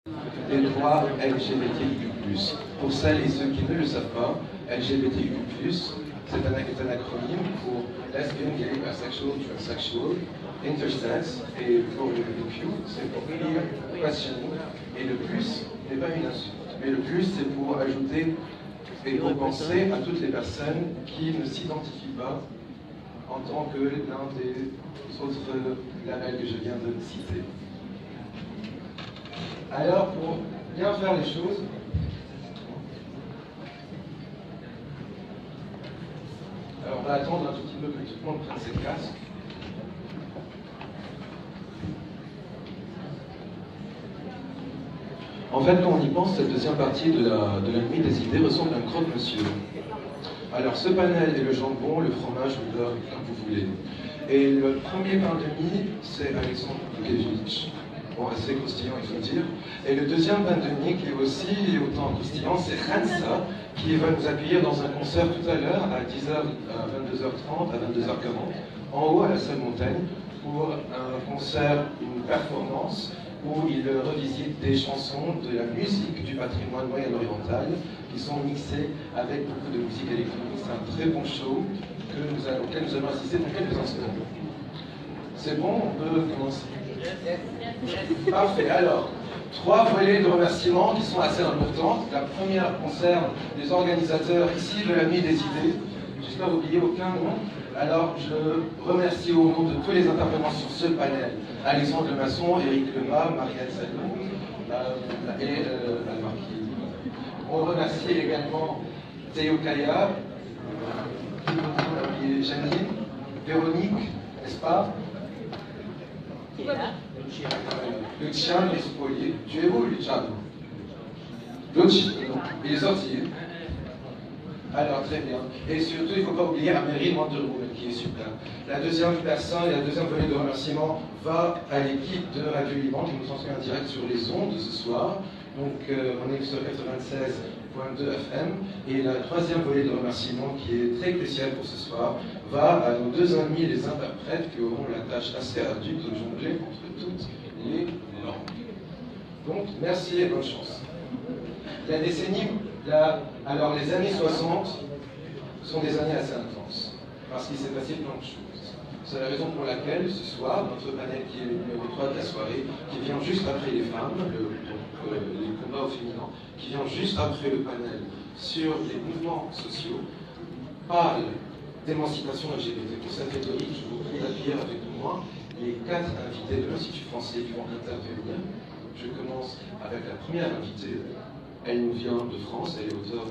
des droits LGBTQ+. Pour celles et ceux qui ne le savent pas, LGBTQ+, c'est un acronyme pour Lesbian, Gay, Bisexual, Transsexual, Intersex, et pour le Q, c'est pour Clear Questioning, et le plus n'est pas une insulte, mais le plus c'est pour ajouter et pour penser à toutes les personnes qui ne s'identifient pas en tant que l'un des autres labels que je viens de citer. Alors, pour bien faire les choses, alors on va attendre un tout petit peu que tout le monde prenne ses casques. En fait, quand on y pense, cette deuxième partie de la nuit des idées ressemble à un croque-monsieur. Alors, ce panel est le jambon, le fromage, le beurre, comme vous voulez. Et le premier pain de mie, c'est Alexandre Lukevich. Bon, assez croustillant, il faut le dire. Et le deuxième pain de mie, qui est aussi autant croustillant, c'est Rensa, qui va nous accueillir dans un concert tout à l'heure, à 10h, à 22h30, à 22h40, en haut, à la salle Montaigne, pour un concert, une performance, où il revisite des chansons de la musique du patrimoine moyen-oriental qui sont mixées avec beaucoup de musique électronique. C'est un très bon show auquel nous allons assister dans quelques instants. C'est bon, on peut commencer. Parfait. Alors, 3 volets de remerciements qui sont assez importants. La première concerne les organisateurs ici de la Nuit des Idées. J'espère n'oublier aucun nom. Alors, je remercie au nom de tous les intervenants sur ce panel, Alexandre Lemasson, Éric Lema, Marielle Salon et Al-Marquis. On remercie également Théo Kaya, Janine, Véronique, n'est-ce pas? Luciano Espolier. Tu es où, Luciano? Il est sorti. Alors, très bien. Et surtout, il ne faut pas oublier Améry Manderoul, qui est super. La deuxième personne et la deuxième volée de remerciement va à l'équipe de Radio Liban, qui nous transmet en direct sur les ondes ce soir. Donc, on est sur 96.2 FM. Et la troisième volée de remerciement, qui est très cruciale pour ce soir, va à nos 2 amis, les interprètes, qui auront la tâche assez ardue de jongler entre toutes les langues. Donc, merci et bonne chance. La décennie, alors les années 60 sont des années assez intenses, parce qu'il s'est passé plein de choses. C'est la raison pour laquelle ce soir, notre panel qui est le numéro 3 de la soirée, qui vient juste après les femmes, les combats au féminin, qui vient juste après le panel sur les mouvements sociaux, parle d'émancipation LGBT. Pour cette rhétorique, je vous prie d'accueillir avec moi les 4 invités de l'Institut français qui vont intervenir. Je commence avec la première invitée. Elle nous vient de France, elle est auteure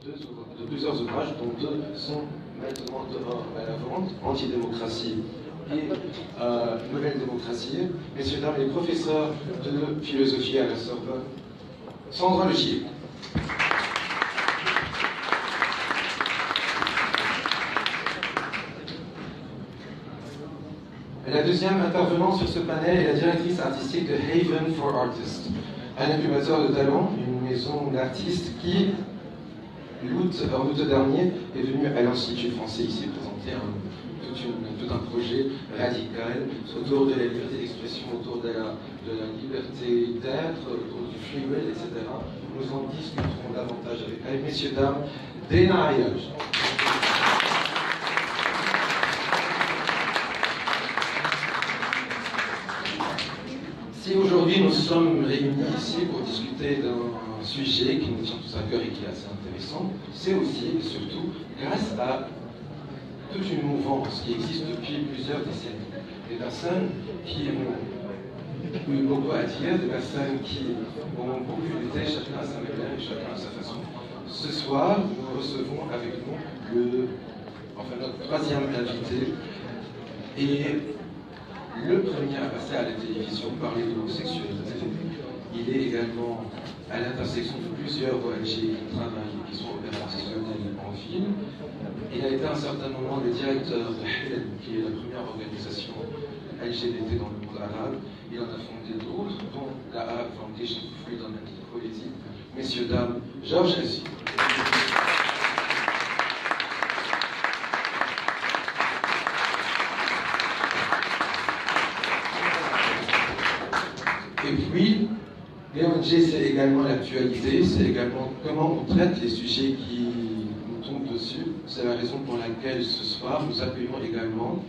de plusieurs ouvrages, dont 2 sont maintenant dehors à la vente, Antidémocratie et Nouvelle démocratie. Messieurs, dames, les professeurs de philosophie à la Sorbonne, Sandra Legier. La deuxième intervenante sur ce panel est la directrice artistique de Haven for Artists, un incubateur de talent, une maison d'artistes qui, en août dernier, est venue à l'Institut français ici présenter tout un projet radical autour de la liberté d'expression, autour de la liberté d'être, autour du free will, etc. Nous en discuterons davantage avec elle. Messieurs, dames, Dena Ayaj. Si aujourd'hui nous sommes réunis ici pour discuter d'un sujet qui nous tient tous à cœur et qui est assez intéressant, c'est aussi et surtout grâce à toute une mouvance qui existe depuis plusieurs décennies. Des personnes qui ont eu beaucoup à dire, des personnes qui ont beaucoup lutté, chacun à sa manière et chacun à sa façon. Ce soir, nous recevons avec nous notre 3e invité. Et le premier à passer à la télévision, parler de l'homosexualité. Il est également à l'intersection de plusieurs ONG qui travaillent et qui sont opérationnelles en ville. Il a été à un certain moment le directeur de HELM, qui est la première organisation LGBT dans le monde arabe. Il en a fondé d'autres, dont la Arab Foundation for Freedom and Equality. Messieurs, dames, Georges Hassi. Et puis, Léon c'est également l'actualité, c'est également comment on traite les sujets qui nous tombent dessus. C'est la raison pour laquelle ce soir, nous accueillons également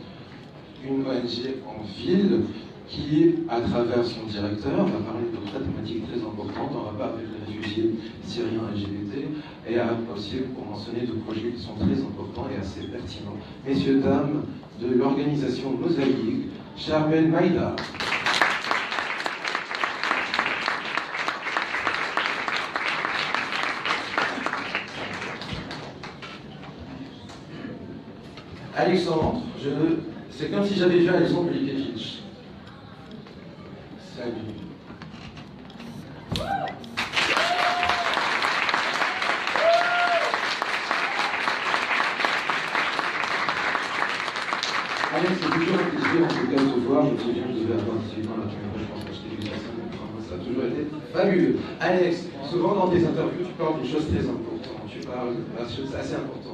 une ONG en ville qui, à travers son directeur, va parler de trois thématiques très importantes en rapport avec les réfugiés syriens LGBT et aussi pour mentionner deux projets qui sont très importants et assez pertinents. Messieurs, dames, de l'organisation Mosaïque, Charbel Maïda. Alexandre, c'est comme si j'avais vu Alexandre Milikevich. Salut. Alex, c'est toujours un plaisir en tout cas de te voir. Je me souviens, je devais avoir 18 ans la première fois, je pense que je t'ai vu sur scène. Ça a toujours été fabuleux. Alex, souvent dans tes interviews, tu parles d'une chose très importante. Tu parles d'une chose assez importante.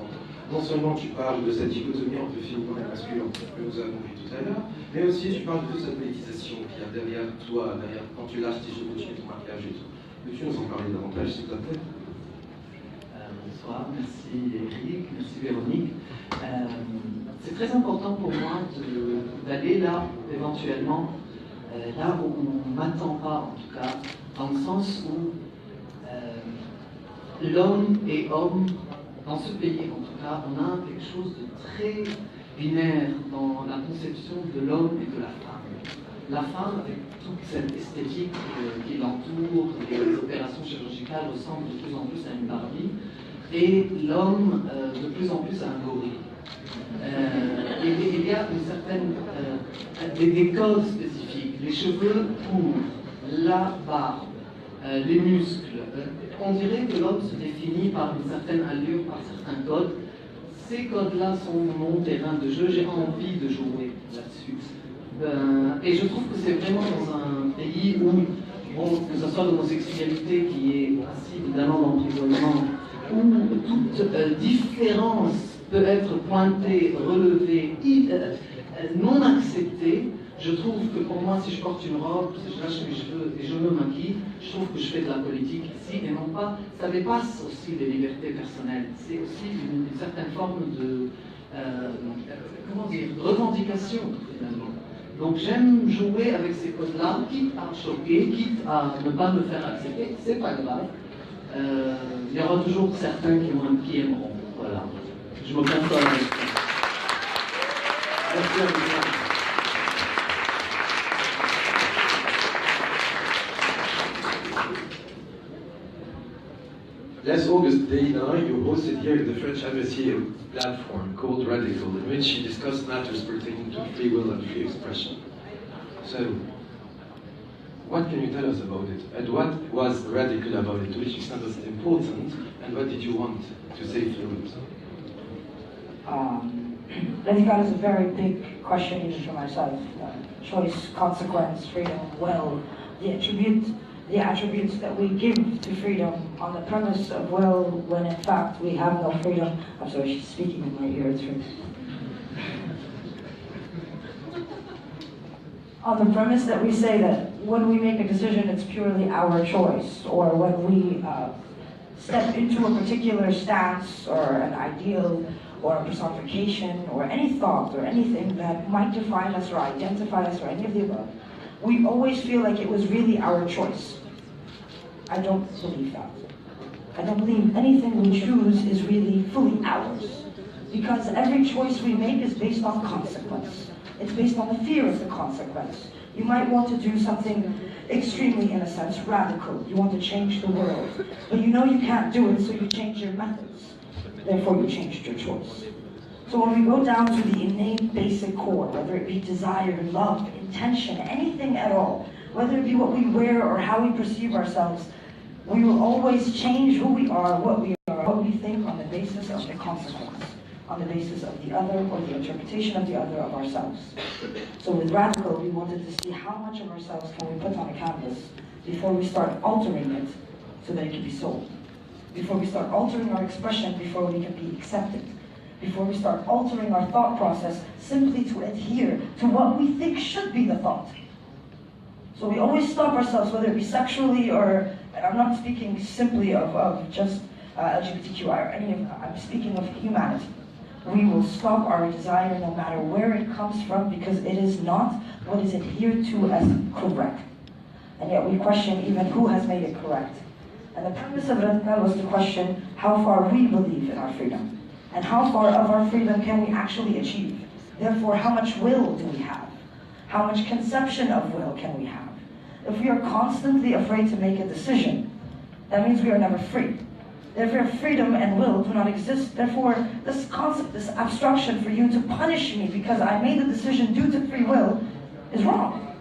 Non seulement tu parles de cette dichotomie entre le féminin et le masculin que nous avons vu tout à l'heure, mais aussi tu parles de toute cette politisation qu'il y a derrière toi, derrière quand tu lâches tes cheveux, tu mets ton maquillage et tout. Peux-tu nous en parler davantage, s'il te plaît? Bonsoir, merci Eric, merci Véronique. C'est très important pour moi d'aller là, éventuellement, là où on ne m'attend pas, en tout cas, dans le sens où l'homme et homme, dans ce pays en tout cas, on a quelque chose de très binaire dans la conception de l'homme et de la femme. La femme, avec toute cette esthétique qui l'entoure, les opérations chirurgicales ressemblent de plus en plus à une Barbie, et l'homme de plus en plus à un gorille. Il y a une certaine, des codes spécifiques, les cheveux courts, la barbe, les muscles. On dirait que l'homme se définit par une certaine allure, par certains codes. Ces codes-là sont mon terrain de jeu, j'ai envie de jouer là-dessus. Et je trouve que c'est vraiment dans un pays où, bon, que ce soit l'homosexualité qui est passible d'un an d'emprisonnement, où toute différence peut être pointée, relevée, non acceptée. Je trouve que pour moi, si je porte une robe, si je lâche mes cheveux et je me maquille, je trouve que je fais de la politique ici, et non pas, ça dépasse aussi les libertés personnelles. C'est aussi une certaine forme de, comment dire, revendication, finalement. Donc j'aime jouer avec ces codes-là, quitte à choquer, quitte à ne pas me faire accepter, c'est pas grave. Il y aura toujours certains qui aimeront, voilà. Je me console avec ça. Merci à vous. Last August Day 9, you hosted here at the French Embassy a platform called Radical, in which you discussed matters pertaining to free will and free expression. So, what can you tell us about it? And what was radical about it? To which extent was it important? And what did you want to say through it? Radical is a very big question even for myself. Choice, consequence, freedom, will, the attributes that we give to freedom on the premise of will, when in fact we have no freedom. I'm sorry, she's speaking in my ear, it's true. On the premise that we say that when we make a decision, it's purely our choice, or when we step into a particular stance or an ideal or a personification or any thought or anything that might define us or identify us or any of the above, we always feel like it was really our choice. I don't believe that. I don't believe anything we choose is really fully ours, because every choice we make is based on consequence. It's based on the fear of the consequence. You might want to do something extremely, in a sense, radical. You want to change the world, but you know you can't do it, so you change your methods. Therefore, you changed your choice. So when we go down to the innate basic core, whether it be desire, love, intention, anything at all, whether it be what we wear or how we perceive ourselves, we will always change who we are, what we think on the basis of the consequence, on the basis of the other or the interpretation of the other of ourselves. So with Radical, we wanted to see how much of ourselves can we put on a canvas before we start altering it so that it can be sold. Before we start altering our expression, before we can be accepted. Before we start altering our thought process simply to adhere to what we think should be the thought. So we always stop ourselves, whether it be sexually or, and I'm not speaking simply of just LGBTQI or any of, I'm speaking of humanity. We will stop our desire no matter where it comes from because it is not what is adhered to as correct. And yet we question even who has made it correct. And the premise of Radical was to question how far we believe in our freedom and how far of our freedom can we actually achieve. Therefore, how much will do we have? How much conception of will can we have? If we are constantly afraid to make a decision, that means we are never free. Therefore, freedom and will do not exist. Therefore, this concept, this abstraction for you to punish me because I made a decision due to free will is wrong.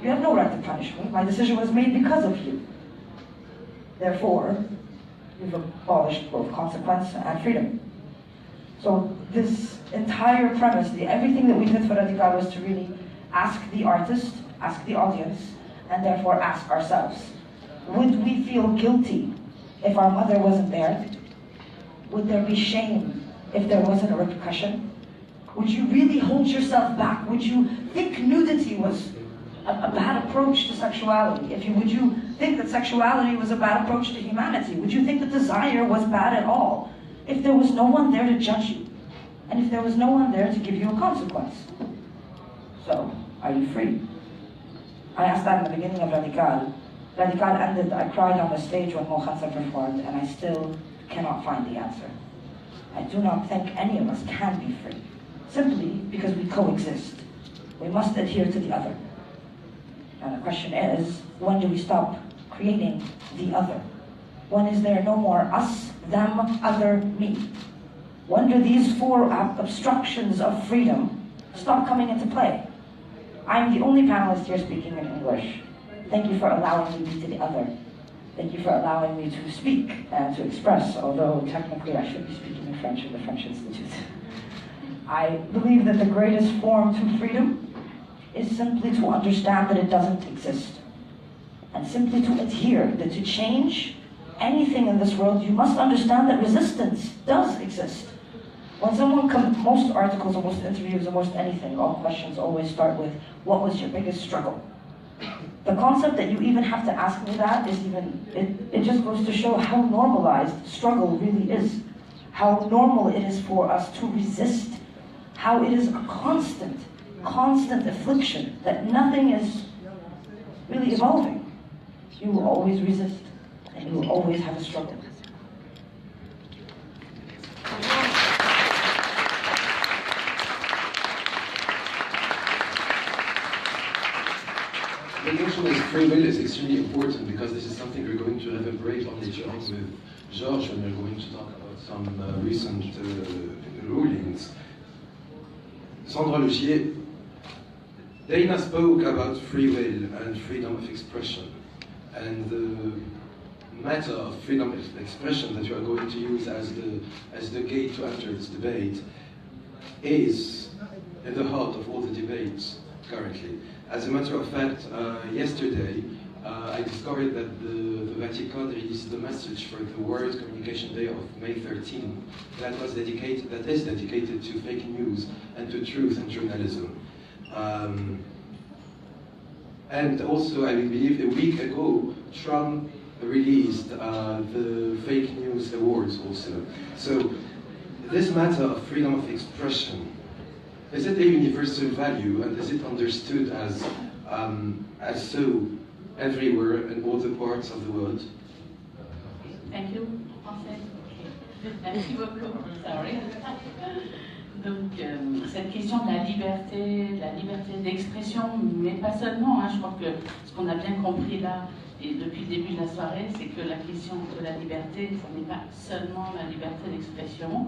You have no right to punish me. My decision was made because of you. Therefore, you've abolished both consequence and freedom. So this entire premise, everything that we did for Radical was to really ask the artist, ask the audience, and therefore ask ourselves, would we feel guilty if our mother wasn't there? Would there be shame if there wasn't a repercussion? Would you really hold yourself back? Would you think nudity was a bad approach to sexuality? Would you think that sexuality was a bad approach to humanity? Would you think that desire was bad at all if there was no one there to judge you? And if there was no one there to give you a consequence? So, are you free? I asked that in the beginning of Radical. Radical ended, I cried on the stage when Mohansa performed, and I still cannot find the answer. I do not think any of us can be free, simply because we coexist. We must adhere to the other. And the question is, when do we stop creating the other? When is there no more us, them, other, me? When do these four obstructions of freedom stop coming into play? I'm the only panelist here speaking in English. Thank you for allowing me to be the other. Thank you for allowing me to speak and to express, although technically I should be speaking in French in the French Institute. I believe that the greatest form to freedom is simply to understand that it doesn't exist. And simply to adhere, that to change anything in this world, you must understand that resistance does exist. When someone comes, most articles, or most interviews, or most anything, all questions always start with, what was your biggest struggle? The concept that you even have to ask me that is it just goes to show how normalized struggle really is. How normal it is for us to resist. How it is a constant affliction, that nothing is really evolving. You will always resist, and you will always have a struggle. The notion of free will is extremely important because this is something we're going to reverberate on later on with Georges when we're going to talk about some recent rulings. Sandra Lugier, Dana spoke about free will and freedom of expression, and the matter of freedom of expression that you are going to use as the gate to enter this debate is in the heart of all the debates currently. As a matter of fact, yesterday I discovered that the Vatican released the message for the World Communication Day of May 13 that is dedicated to fake news and to truth and journalism. And also, I believe a week ago, Trump released the Fake News Awards also. So this matter of freedom of expression, is it a universal value, and is it understood as so everywhere in all the parts of the world? Thank you. Merci beaucoup. Sorry. Donc, cette question de la liberté d'expression, mais pas seulement. Je crois que ce qu'on a bien compris là, et depuis le début de la soirée, c'est que la question de la liberté, ce n'est pas seulement la liberté d'expression.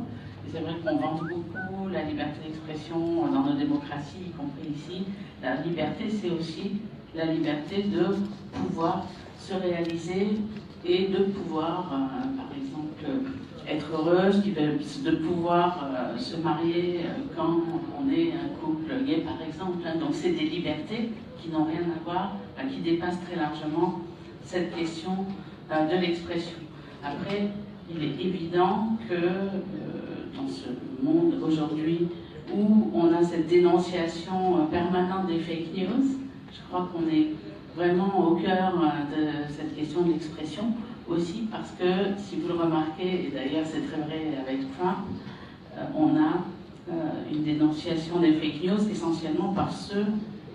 C'est vrai qu'on vante beaucoup la liberté d'expression dans nos démocraties, y compris ici. La liberté, c'est aussi la liberté de pouvoir se réaliser et de pouvoir, par exemple, être heureuse, de pouvoir se marier quand on est un couple gay, par exemple. Donc c'est des libertés qui n'ont rien à voir, qui dépassent très largement cette question de l'expression. Après, il est évident que dans ce monde aujourd'hui où on a cette dénonciation permanente des fake news, je crois qu'on est vraiment au cœur de cette question de l'expression, aussi parce que, si vous le remarquez, et d'ailleurs c'est très vrai avec Trump, on a une dénonciation des fake news essentiellement par ceux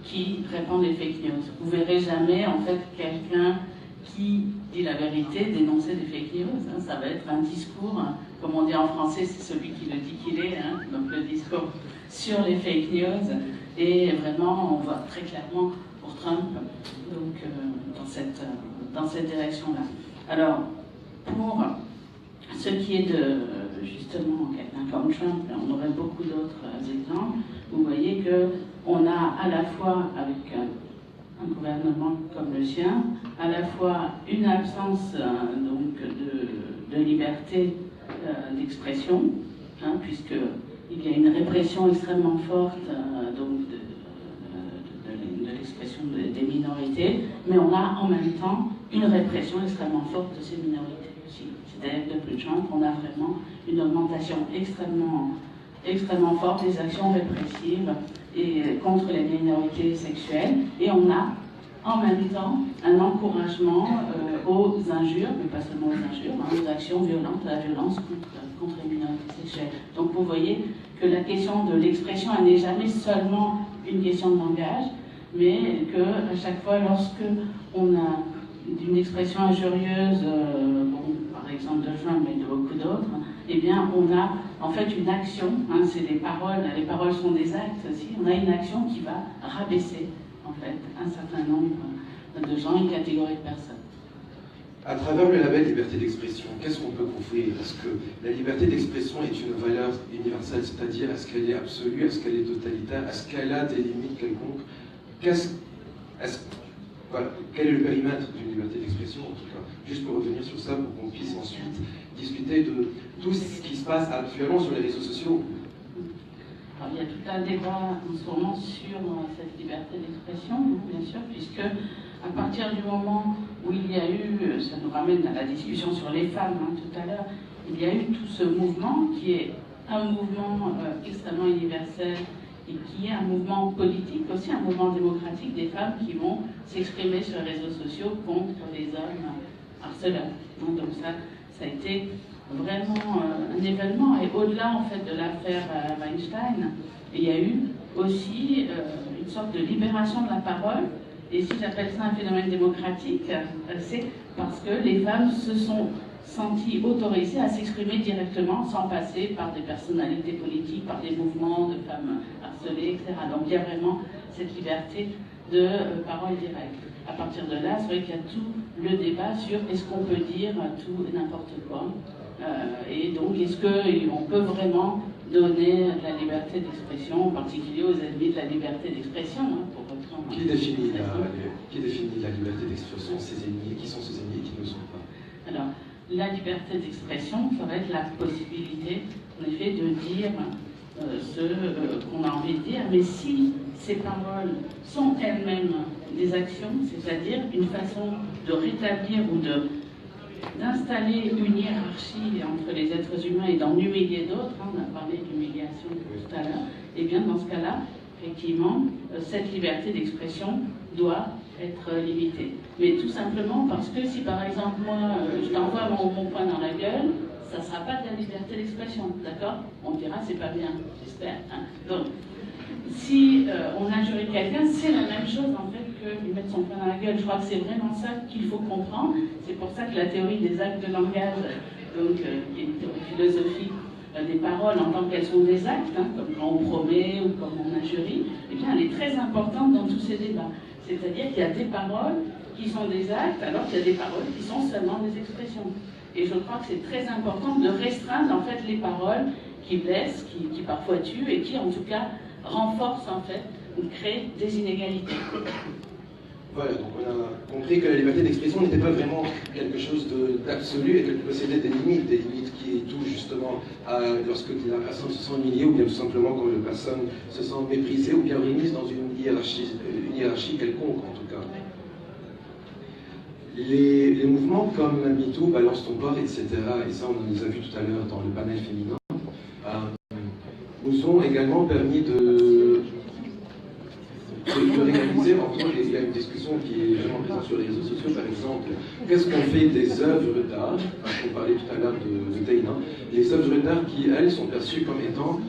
qui répandent les fake news. Vous verrez jamais en fait quelqu'un qui dit la vérité dénoncer des fake news. Hein. Ça va être un discours, hein, comme on dit en français, c'est celui qui le dit qu'il est, hein, donc le discours sur les fake news. Et vraiment, on voit très clairement pour Trump donc, dans cette direction-là. Alors, pour ce qui est de justement quelqu'un comme Trump, on aurait beaucoup d'autres exemples. Vous voyez qu'on a à la fois, avec un gouvernement comme le sien, à la fois une absence donc de liberté d'expression, hein, puisqu'il y a une répression extrêmement forte donc de l'expression des minorités, mais on a en même temps une répression extrêmement forte de ces minorités aussi. C'est-à-dire que depuis Trump, on a vraiment une augmentation extrêmement forte des actions répressives et contre les minorités sexuelles, et on a en même temps un encouragement aux injures, mais pas seulement aux injures, hein, aux actions violentes, à la violence contre les minorités sexuelles. Donc vous voyez que la question de l'expression, elle n'est jamais seulement une question de langage, mais qu'à chaque fois, lorsque on a une expression injurieuse, par exemple de Trump, mais de beaucoup d'autres, eh bien, on a en fait une action, hein, c'est les paroles sont des actes aussi, on a une action qui va rabaisser, en fait, un certain nombre de gens, une catégorie de personnes. À travers le label liberté d'expression, qu'est-ce qu'on peut couvrir? Est-ce que la liberté d'expression est une valeur universelle, c'est-à-dire est-ce qu'elle est absolue, est-ce qu'elle est totalitaire, est-ce qu'elle a des limites quelconques? Voilà, quel est le périmètre d'une liberté d'expression, en tout cas? Juste pour revenir sur ça, pour qu'on puisse ensuite discuter de tout ce qui se passe actuellement sur les réseaux sociaux. Alors, il y a tout un débat en ce moment sur cette liberté d'expression, bien sûr, puisque à partir du moment où il y a eu, ça nous ramène à la discussion sur les femmes hein, tout à l'heure, il y a eu tout ce mouvement qui est un mouvement extrêmement universel et qui est un mouvement politique, aussi un mouvement démocratique des femmes qui vont s'exprimer sur les réseaux sociaux contre les hommes harceleurs. Donc ça a été vraiment un événement. Et au-delà en fait de l'affaire Weinstein, il y a eu aussi une sorte de libération de la parole. Et si j'appelle ça un phénomène démocratique, c'est parce que les femmes se sont senties autorisées à s'exprimer directement sans passer par des personnalités politiques, par des mouvements de femmes harcelées, etc. Donc il y a vraiment cette liberté de parole directe. À partir de là, c'est vrai qu'il y a tout le débat sur est-ce qu'on peut dire tout et n'importe quoi. Et donc est-ce qu'on peut vraiment donner la liberté d'expression, en particulier aux ennemis de la liberté d'expression, hein, pour reprendre. Qui définit la liberté d'expression, ses ennemis, qui sont ses ennemis et qui ne le sont pas? Alors, la liberté d'expression, ça va être la possibilité, en effet, de dire ce qu'on a envie de dire, mais si ces paroles sont elles-mêmes des actions, c'est-à-dire une façon de rétablir ou d'installer une hiérarchie entre les êtres humains et d'en humilier d'autres, hein, on a parlé d'humiliation tout à l'heure, et bien dans ce cas-là, effectivement, cette liberté d'expression doit être limitée. Mais tout simplement parce que si par exemple moi, je t'envoie mon poing dans la gueule, ça ne sera pas de la liberté d'expression, d'accord? On dira c'est pas bien, j'espère. Hein. Donc, si on injurie quelqu'un, c'est la même chose en fait que lui mettre son poing dans la gueule. Je crois que c'est vraiment ça qu'il faut comprendre. C'est pour ça que la théorie des actes de langage, donc, qui est une théorie philosophique des paroles en tant qu'elles sont des actes, hein, comme quand on promet ou comme on injurie, eh bien, elle est très importante dans tous ces débats. C'est-à-dire qu'il y a des paroles qui sont des actes, alors qu'il y a des paroles qui sont seulement des expressions. Et je crois que c'est très important de restreindre en fait les paroles qui blessent, qui parfois tuent et qui en tout cas renforcent en fait ou créent des inégalités. Voilà, donc on a compris que la liberté d'expression n'était pas vraiment quelque chose d'absolu et qu'elle possédait des limites qui touchent justement à lorsque la personne se sent humiliée ou bien tout simplement quand la personne se sent méprisée ou bien remise dans une hiérarchie quelconque en tout cas. Les mouvements comme MeToo, Balance ton port, etc., et ça on les a vus tout à l'heure dans le panel féminin, nous ont également permis de réaliser entre les il y a une discussion qui est vraiment présente sur les réseaux sociaux, par exemple. Qu'est-ce qu'on fait des œuvres d'art? On parlait tout à l'heure de Dana. Les œuvres d'art qui, elles, sont perçues comme étant,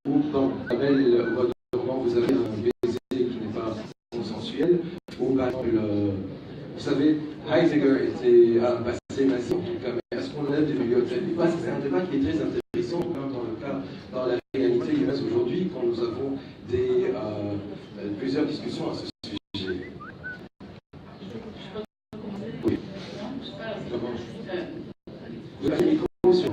ou dans la belle voix de roman, vous avez un baiser qui n'est pas consensuel, ou par exemple, vous savez, Heidegger était un passé nazi en tout cas, mais est-ce qu'on lève des bibliothèques? C'est un débat qui est très intéressant, dans la réalité humaine aujourd'hui, quand nous avons plusieurs discussions à ce sujet. Oui. Vous avez le micro sur.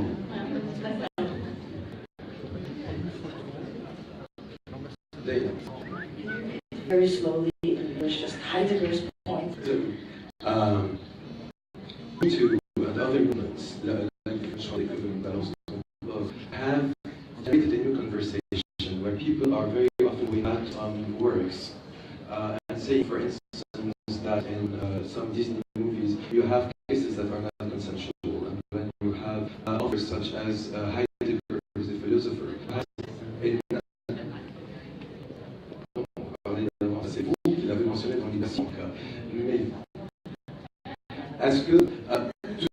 Very slowly, it was just Heidegger's point. To other movements, like the balance of, have generated a new conversation where people are very often going back on works and saying, for instance, that in some Disney movies you have cases that are not consensual, and when you have authors such as Heidegger, who is a philosopher, c'est vous qui l'avez mentionné dans l'idée, mais est-ce que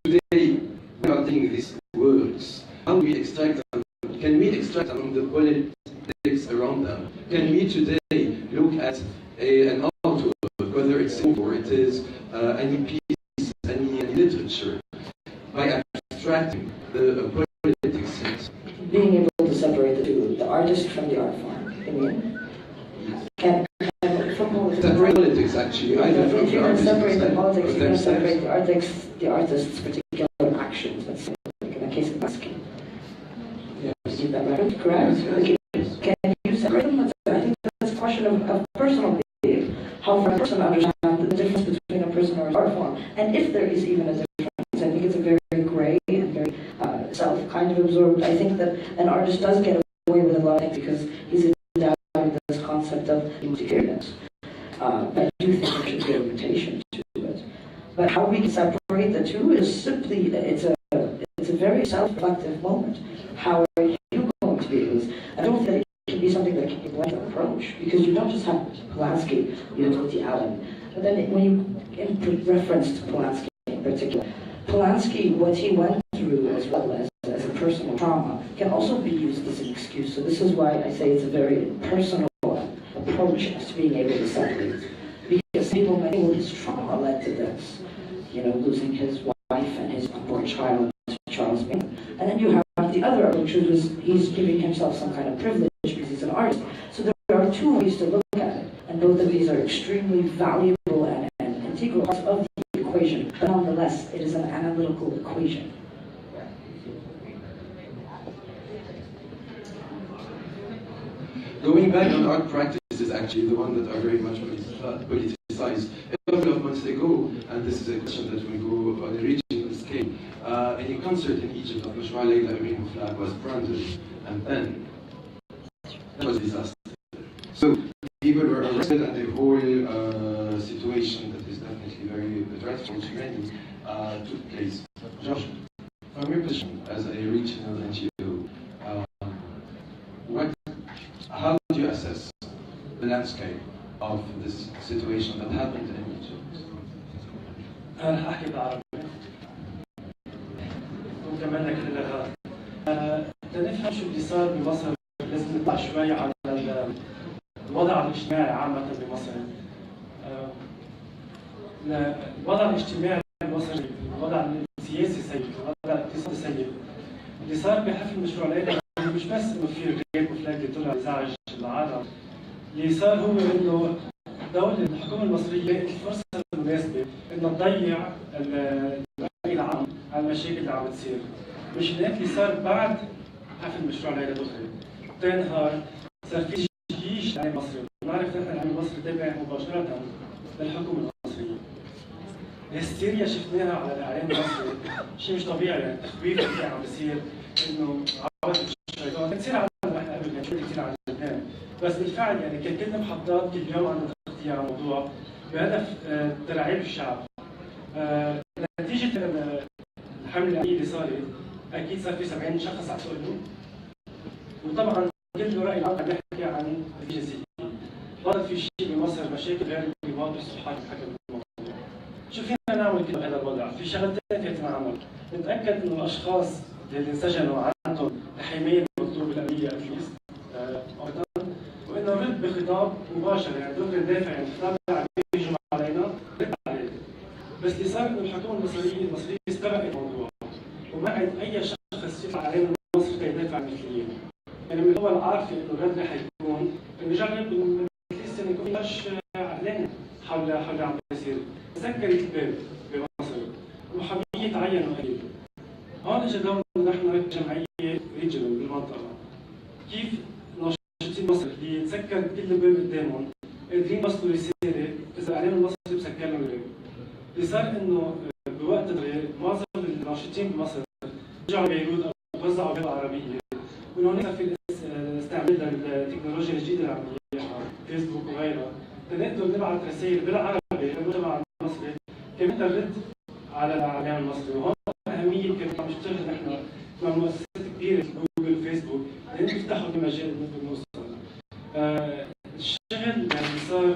today we are thinking these words, how do we extract them? Can we extract them from the politics around them? Can we today look at an artwork, whether it's or it is any piece, any literature, by abstracting the politics? Being able to separate the two, the artist from the art form. I mean, separate politics, actually. I don't know if you can separate the politics, you can themselves. separate the artist's particular actions. Let's say, like in the case of Baskin. Yes. Is that right? Correct? Yes. Can you separate them? I think that's a question of personal behavior. How for a person to understand the difference between a person or an art form, and if there is even a difference. I think it's a very gray and very kind of absorbed. I think that an artist does get away with a lot of things because he's endowed with this concept of experience. But I do think there should be a limitation to it. But how we can separate the two is simply, it's a very self-reflective moment. How are you going to be able to? I don't think it can be something that can be a blanket approach, because you don't just have Polanski, you have Woody Allen. But then when you reference to Polanski in particular, Polanski, what he went through as well as a personal trauma, can also be used as an excuse. So this is why I say it's a very personal approach to being able to separate. Because people may think, well, his trauma led to this, losing his wife and his unborn child to Charles Manson. And then you have the other approach, which is he's giving himself some kind of privilege because he's an artist. So there are two ways to look at it, and both of these are extremely valuable and integral parts of the equation. But nonetheless, it is an analytical equation. Going back on art practice is actually the one that are very much politicized. A couple of months ago, and this is a question that will go on a regional scale, a concert in Egypt of Mashwa Leila Ibrahim flag was branded, and then that was a disaster. So people were arrested, and the whole situation that is definitely very dreadful to many took place. Josh, from your position as a regional NGO, how do you assess the landscape of this situation that happened in Egypt? أنا أحكي بالعربي وكمان لك اللغات. تنفهم شو اللي صار بمصر، لازم نطلع شوي على الوضع الاجتماعي عامة بمصر. الوضع الاجتماعي بمصر، الوضع السياسي سيء، الوضع الاقتصادي سيء. اللي صار بحفل مشروع ليلى مش بس انه في رجال وفلاكي طلع يزعج العالم. اللي صار هو انه الحكومه المصريه لقت الفرصه المناسبه انها تضيع الراي العام على المشاكل اللي عم بتصير. مش هيك اللي صار بعد حفل مشروع ليلى دغري. تنهار صار في جيش الاعلام المصري، ونعرف نحن الاعلام المصري تابع مباشره للحكومه المصريه. الهستيريا شفناها على الاعلام المصري، شيء مش طبيعي، يعني التخويف اللي عم بيصير انه عودة الشيطان، كان تصير على نحن قبل، كان كثير على لبنان، بس بالفعل يعني كان كل محطات كل يوم عندنا تغطية على الموضوع بهدف ترعيب الشعب. نتيجة الحملة الإعلامية اللي صارت أكيد صار في 70 شخص على سوق النوم، وطبعا كل رأي العام عم يحكي عن الجنسية. ضل في شيء بمصر مشاكل غير واضح صحاح حكى بالموضوع. شو فينا نعمل بهذا الوضع؟ في شغلتين فيها تنعمل، نتاكد انه الاشخاص اللي انسجنوا عندهم الحمايه المطلوبه الامنيه اتليست وانه نرد بخطاب مباشر، يعني دغري ندافع، يعني الخطاب اللي عم يهجم علينا نرد عليه. بس اللي صار انه الحكومه المصريه استبقت الموضوع وما عند اي شخص يطلع علينا مصر يدافع عن المثليين. يعني من الاول عارفه انه الرد رح يكون رجعنا اتليست انه يكون في نقاش عقلاني حول عم بيصير. سكرت الباب بمصر، المحاميه تعينوا قليل. هون اجى دورنا نحن كجمعيه ريجنال بالمنطقه. كيف ناشطين مصر اللي تسكر كل الباب قدامهم قادرين يوصلوا رساله اذا الاعلام المصري مسكر لهم الباب. اللي صار انه بوقت معظم الناشطين بمصر رجعوا بيروت او وزعوا بيض عربيه، ومن هون صار في استعمال التكنولوجيا الجديده اللي عم نلاقيها فيسبوك وغيرها، نقدر نبعث رسائل بالعربي للمجتمع المصري كمان نرد على الاعلام المصري. وهون اهميه كمان عم نشتغل نحن مع مؤسسات كبيره جوجل وفيسبوك لان يفتحوا المجال نقدر نوصل. الشغل يعني صار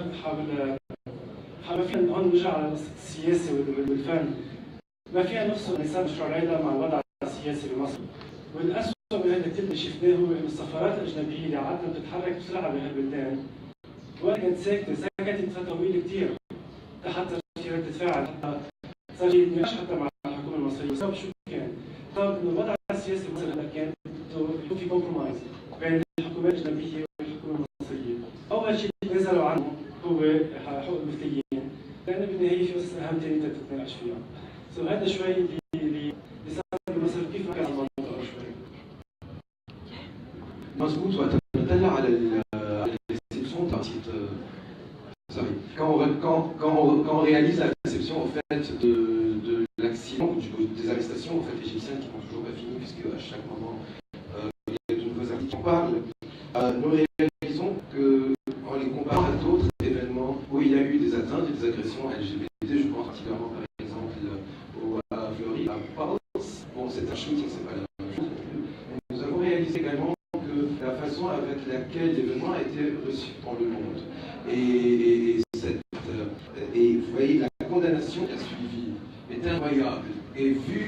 حول فينا هون نرجع على قصه السياسه والفن. ما فيها نفصل اللي صار مشروع ليلى مع الوضع السياسي بمصر. والاسوء من هذا كله اللي شفناه هو انه السفارات الاجنبيه اللي عاده بتتحرك بسرعه بهالبلدان وقت كانت سكتت فتره طويله كثير حتى في رده فعل، حتى صار في نقاش حتى مع الحكومه المصريه. وسبب شو كان؟ طب انه الوضع السياسي بمصر هلا كان يكون في كومبرومايز بين الحكومات الاجنبيه والحكومه المصريه. اول شيء نزلوا عنه هو حقوق المثليين، لانه بالنهايه في قصص اهم ثانيه تتناقش فيها. هذا شوي اللي صار بمصر كيف ركز على المنطقه شوي. مضبوط. وقت نطلع على الريسبسيون تاع quand on réalise la réception au fait de l'accident, des arrestations au fait égyptiennes qui n'ont toujours pas fini puisque à chaque moment il y a de nouveaux articles qui en parlent, nous réalisons qu'on les compare à d'autres événements où il y a eu des atteintes et des agressions LGBT. Je pense particulièrement par exemple à Floride, à Pulse. Bon, c'est un shooting, c'est pas la même chose. Mais nous avons réalisé également que la façon avec laquelle l'événement a été reçu dans le monde. Et vous voyez, la condamnation qui a suivi est incroyable. Et vu,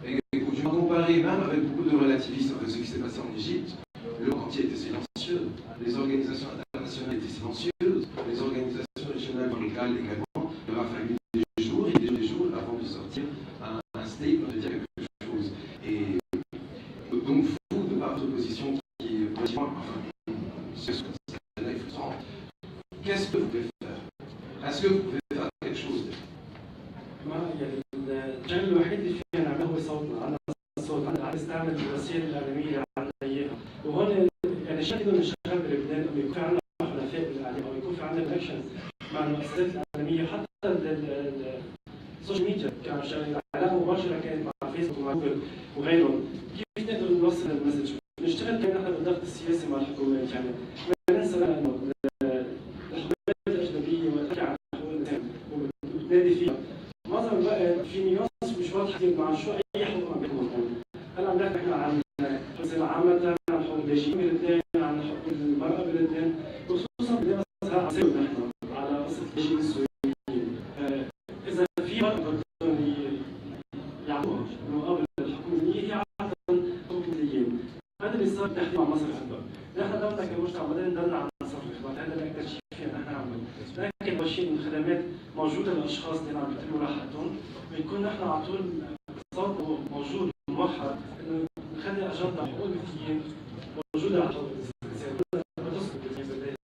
et je vais comparer même avec beaucoup de relativistes avec ce qui s'est passé en Égypte, le monde entier était silencieux, les organisations internationales étaient silencieuses, les organisations régionales et locales également. Il aura fallu des jours et des jours avant de sortir un statement de dire quelque chose. Et donc, vous, de par votre position qui est relativement, qu'est-ce que vous pouvez faire? Est-ce que vous pouvez faire quelque chose? الشغل الوحيد اللي فينا نعمله هو صوتنا، عندنا صوت، عندنا نستعمل الوسائل الاعلاميه اللي عندنا اياها، وهون يعني شيء كثير من الشغل بلبنان انه يكون في عندنا حلفاء بالاعلام او يكون في عندنا كونكشنز مع المؤسسات الاعلاميه، حتى السوشيال ميديا كانوا شغالين علاقه مباشره كانت مع فيسبوك ومع جوجل وغيرهم، كيف نقدر نوصل المسج؟ نشتغل كمان نحن بالضغط السياسي مع الحكومات، يعني ما ننسى انه الحكومات الاجنبيه وتحكي عن حقوق الانسان وبتنادي فيها معظم الوقت في نيوانس مش واضحه كثير مع شو اي حقوق عم بيكون هون. هلا عم نحكي عن حقوق عامه، عن حقوق اللاجئين بلبنان، عن حقوق المراه بلبنان، خصوصا بلبنان عم نساوي نحن على قصه اللاجئين السوريين. اذا في مرأة بدهم يعطوها مقابل الحكومه هي عاده حقوق المثليين. هذا اللي صار تحديد مع مصر هلا. نحن دولتنا كمجتمع بدنا نضلنا عم نصرف، هذا اكثر شيء فينا نحن نعمل. لكن اول شيء الخدمات موجوده للاشخاص اللي عم بيتموا راحتهم، ويكون نحن على طول صوت موجود موحد انه نخلي اجنده حقوق المثليين موجوده على حقوق الانسان.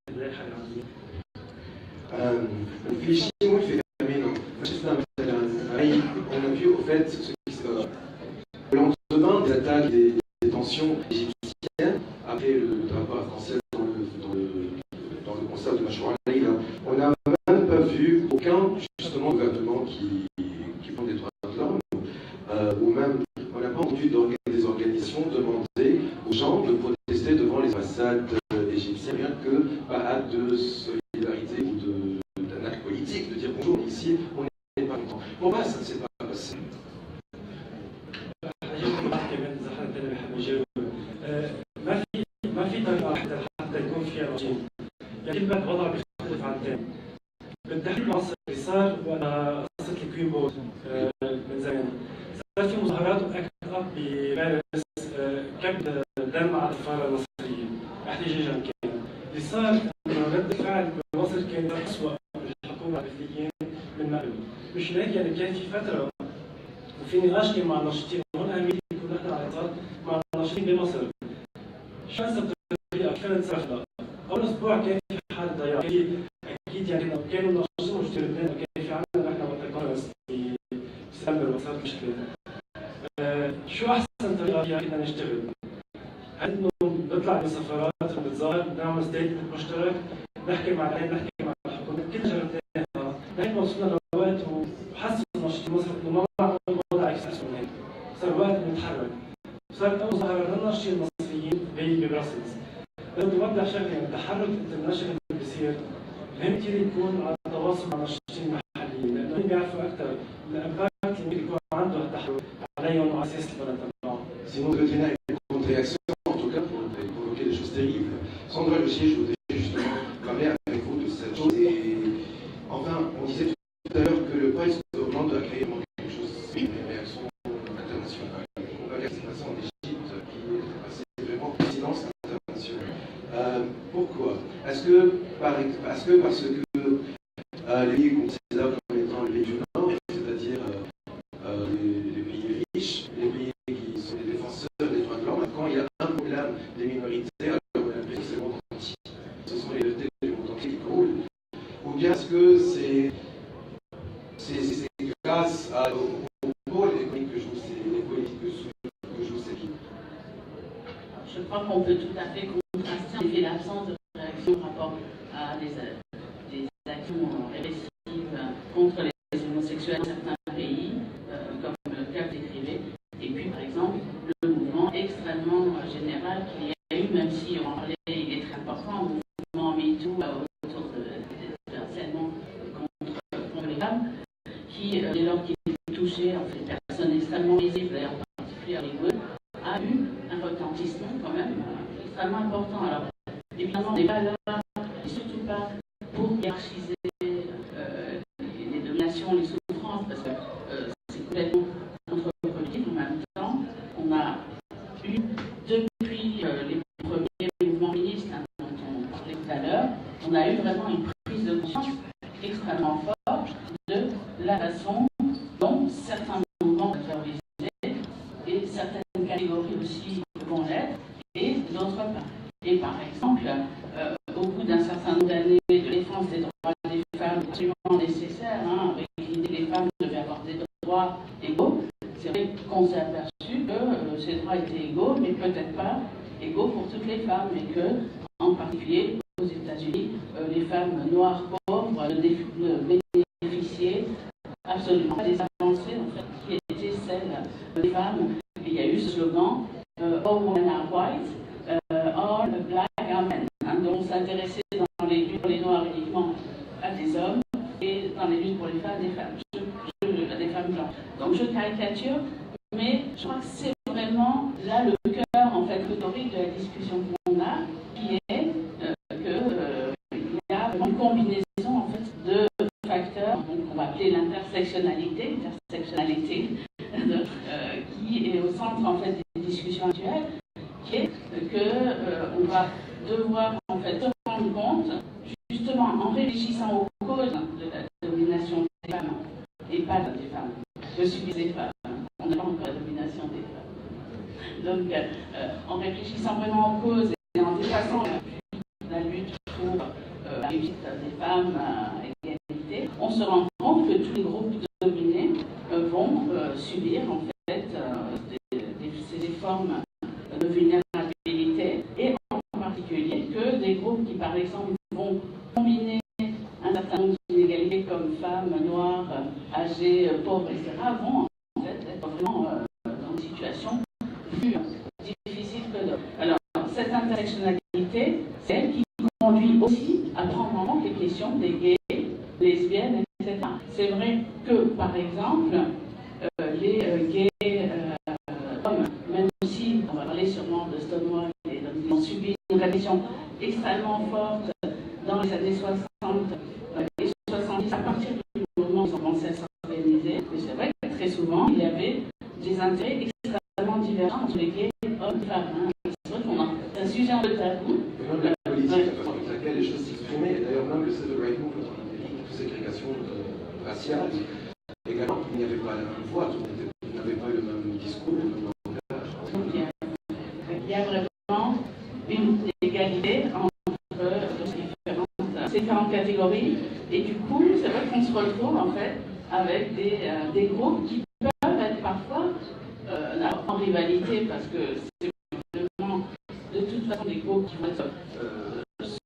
اللائحه اللي عندنا. في شيء ملفت كمان شفنا مثلا on a vu au fait le lendemain des attaques des tensions égyptiennes après le drapeau arc-en-ciel dans le concert de Mashroua Leila, on n'a même pas vu aucun justement gouvernement qui prend des droits de l'homme, ou même on n'a pas entendu des organisations demander aux gens de protester devant les ambassades égyptiennes, rien que par acte de solidarité ou d'un acte politique, de dire bonjour, ici on n'est pas content. Pourquoi ça ne s'est pas passé? ما في طريقه حتى يكون فيها رجيم، يعني كل بلد وضع بيختلف عن الثاني. بالتحديد صار في مظاهرات وأكثر بمارس كبد دم على السفارة المصرية احتجاجا كان. اللي صار إنه رد الفعل بمصر كان أسوأ بالحكومة الرئيسيين من قبل. مش هيك يعني كان في فترة وفي نقاش كان مع الناشطين، وهون أهمية يكون نحن على اتصال مع الناشطين بمصر. شو أنسب طريقة كيف نتصرف لها؟ أول أسبوع كان في حالة ضياع، أكيد يعني كانوا الناشطين موجودين بلبنان وكان في عندنا نحن وقت الكونغرس بسبتمبر وصارت مشكلة. شو أحسن طريقة فيها كنا نشتغل؟ هل إنه نطلع بسفارات بنتظاهر نعمل ستيتمنت مشترك نحكي مع العالم نحكي مع الحكومة كل جربناها، لهيك وصلنا لوقت وحسوا الناشطين مصر إنه ما معقول الوضع يستحسن من هيك، صار وقت نتحرك. صارت أول مظاهرة للناشطين المصريين ببراسلز. لو بدي أوضح شغلة يعني التحرك الانترناشونال اللي بيصير مهم كثير يكون على تواصل مع الناشطين المحليين، لأنه هم بيعرفوا أكثر الأمباكت اللي ممكن يكون عنده هالتحرك عليهم وعلى سياسة البلد تبعهم. Sinon, de donner une contre-réaction, en tout cas, pour provoquer des choses terribles. Sandra Lucier, je voudrais justement parler avec vous de cette chose. Et enfin, on disait tout à l'heure que le Pride Hollande a créé quelque chose, une réaction internationale. On va dire ce qui s'est passé en Égypte, qui est passé vraiment en silence international. Pourquoi? Est-ce que parce que les pays considèrent comme étant les pays du Nord, c'est-à-dire les pays riches, les pays qui sont les défenseurs des droits de l'homme, quand il y a un problème des minorités, alors on a l'impression que c'est le monde entier. Ce sont les libertés du monde entier qui coulent. Ou bien est-ce que c'est grâce au pôle économique que jouent les politiques que jouent ces pays? Je crois qu'on peut tout à fait contraster l'absence de réaction par rapport à des actions répressives contre les homosexuels dans certains pays, comme le cas que décrivait, et puis par exemple le mouvement extrêmement général qu'il y a eu, même si on en parlait, il est très important, le mouvement MeToo autour de harcèlement contre les femmes, qui, dès lors qu'il touchait en fait, des personnes extrêmement visibles, et en particulier Hollywood, a eu un retentissement quand même extrêmement important. Alors évidemment, on n'est pas là, et surtout pas pour hiérarchiser les dominations, les souffrances, parce que c'est complètement contre-productif. En même temps, on a eu, depuis les premiers mouvements féministes dont on parlait tout à l'heure, on a eu vraiment une prise de conscience extrêmement forte de la façon dont certains mouvements sont favorisés et certaines catégories aussi vont l'être, et d'autres pas. Et par exemple, au bout d'un certain nombre d'années de défense des droits des femmes absolument nécessaire, avec l'idée que les femmes devaient avoir des droits égaux, c'est vrai qu'on s'est aperçu que ces droits étaient égaux, mais peut-être pas égaux pour toutes les femmes, et que, en particulier aux États-Unis, les femmes noires pauvres ne bénéficiaient absolument pas des avancées en fait, qui étaient celles des femmes. Et il y a eu ce slogan All women are white, all black are men. Donc on s'intéressait dans les luttes pour les noirs uniquement à des hommes, et dans les luttes pour les femmes, des femmes, des femmes blanches. Donc je caricature, mais je crois que c'est vraiment là le cœur en fait rhétorique de la discussion qu'on a, qui est qu'il y a une combinaison en fait de facteurs, donc on va appeler l'intersectionnalité, qui est au centre en fait des discussions actuelles, qui est que on va devoir en fait se rendre compte, justement en réfléchissant aux causes de la domination des femmes, et pas des femmes, de subir des femmes. On n'a pas encore la domination des femmes. Donc, en réfléchissant vraiment aux causes et en dépassant la lutte pour la réussite des femmes à égalité, on se rend compte que tous les groupes dominés vont subir en fait ces formes de vulnérabilité, et en particulier que des groupes qui, par exemple, vont combiner un certain nombre d'inégalités comme femmes, noires, âgées, pauvres, etc., vont en fait être vraiment dans une situation plus difficile que d'autres. Alors, cette intersectionnalité, c'est elle qui conduit aussi à prendre en compte les questions des gays, lesbiennes, etc. C'est vrai que, par exemple, les gays hommes, même si on va parler sûrement de Stonewall, ils ont subi une répression extrêmement forte dans les années 60 et 70, à partir du moment où ils ont commencé à s'organiser. Mais c'est vrai que très souvent, il y avait des intérêts extrêmement divergents entre les gays, hommes et femmes. Hein. C'est vrai qu'on a un sujet un peu tabou. Même la politique, la façon avec laquelle les choses s'exprimaient, et d'ailleurs même le Civil Rights Movement en Amérique, ségrégation raciale, également, il n'y avait pas la même voix, tout le monde n'avait pas le même discours, le même langage. Il y a vraiment une égalité entre ces différentes catégories, et du coup, c'est vrai qu'on se retrouve en fait avec des groupes qui peuvent être parfois en rivalité, parce que c'est vraiment de toute façon des groupes qui vont être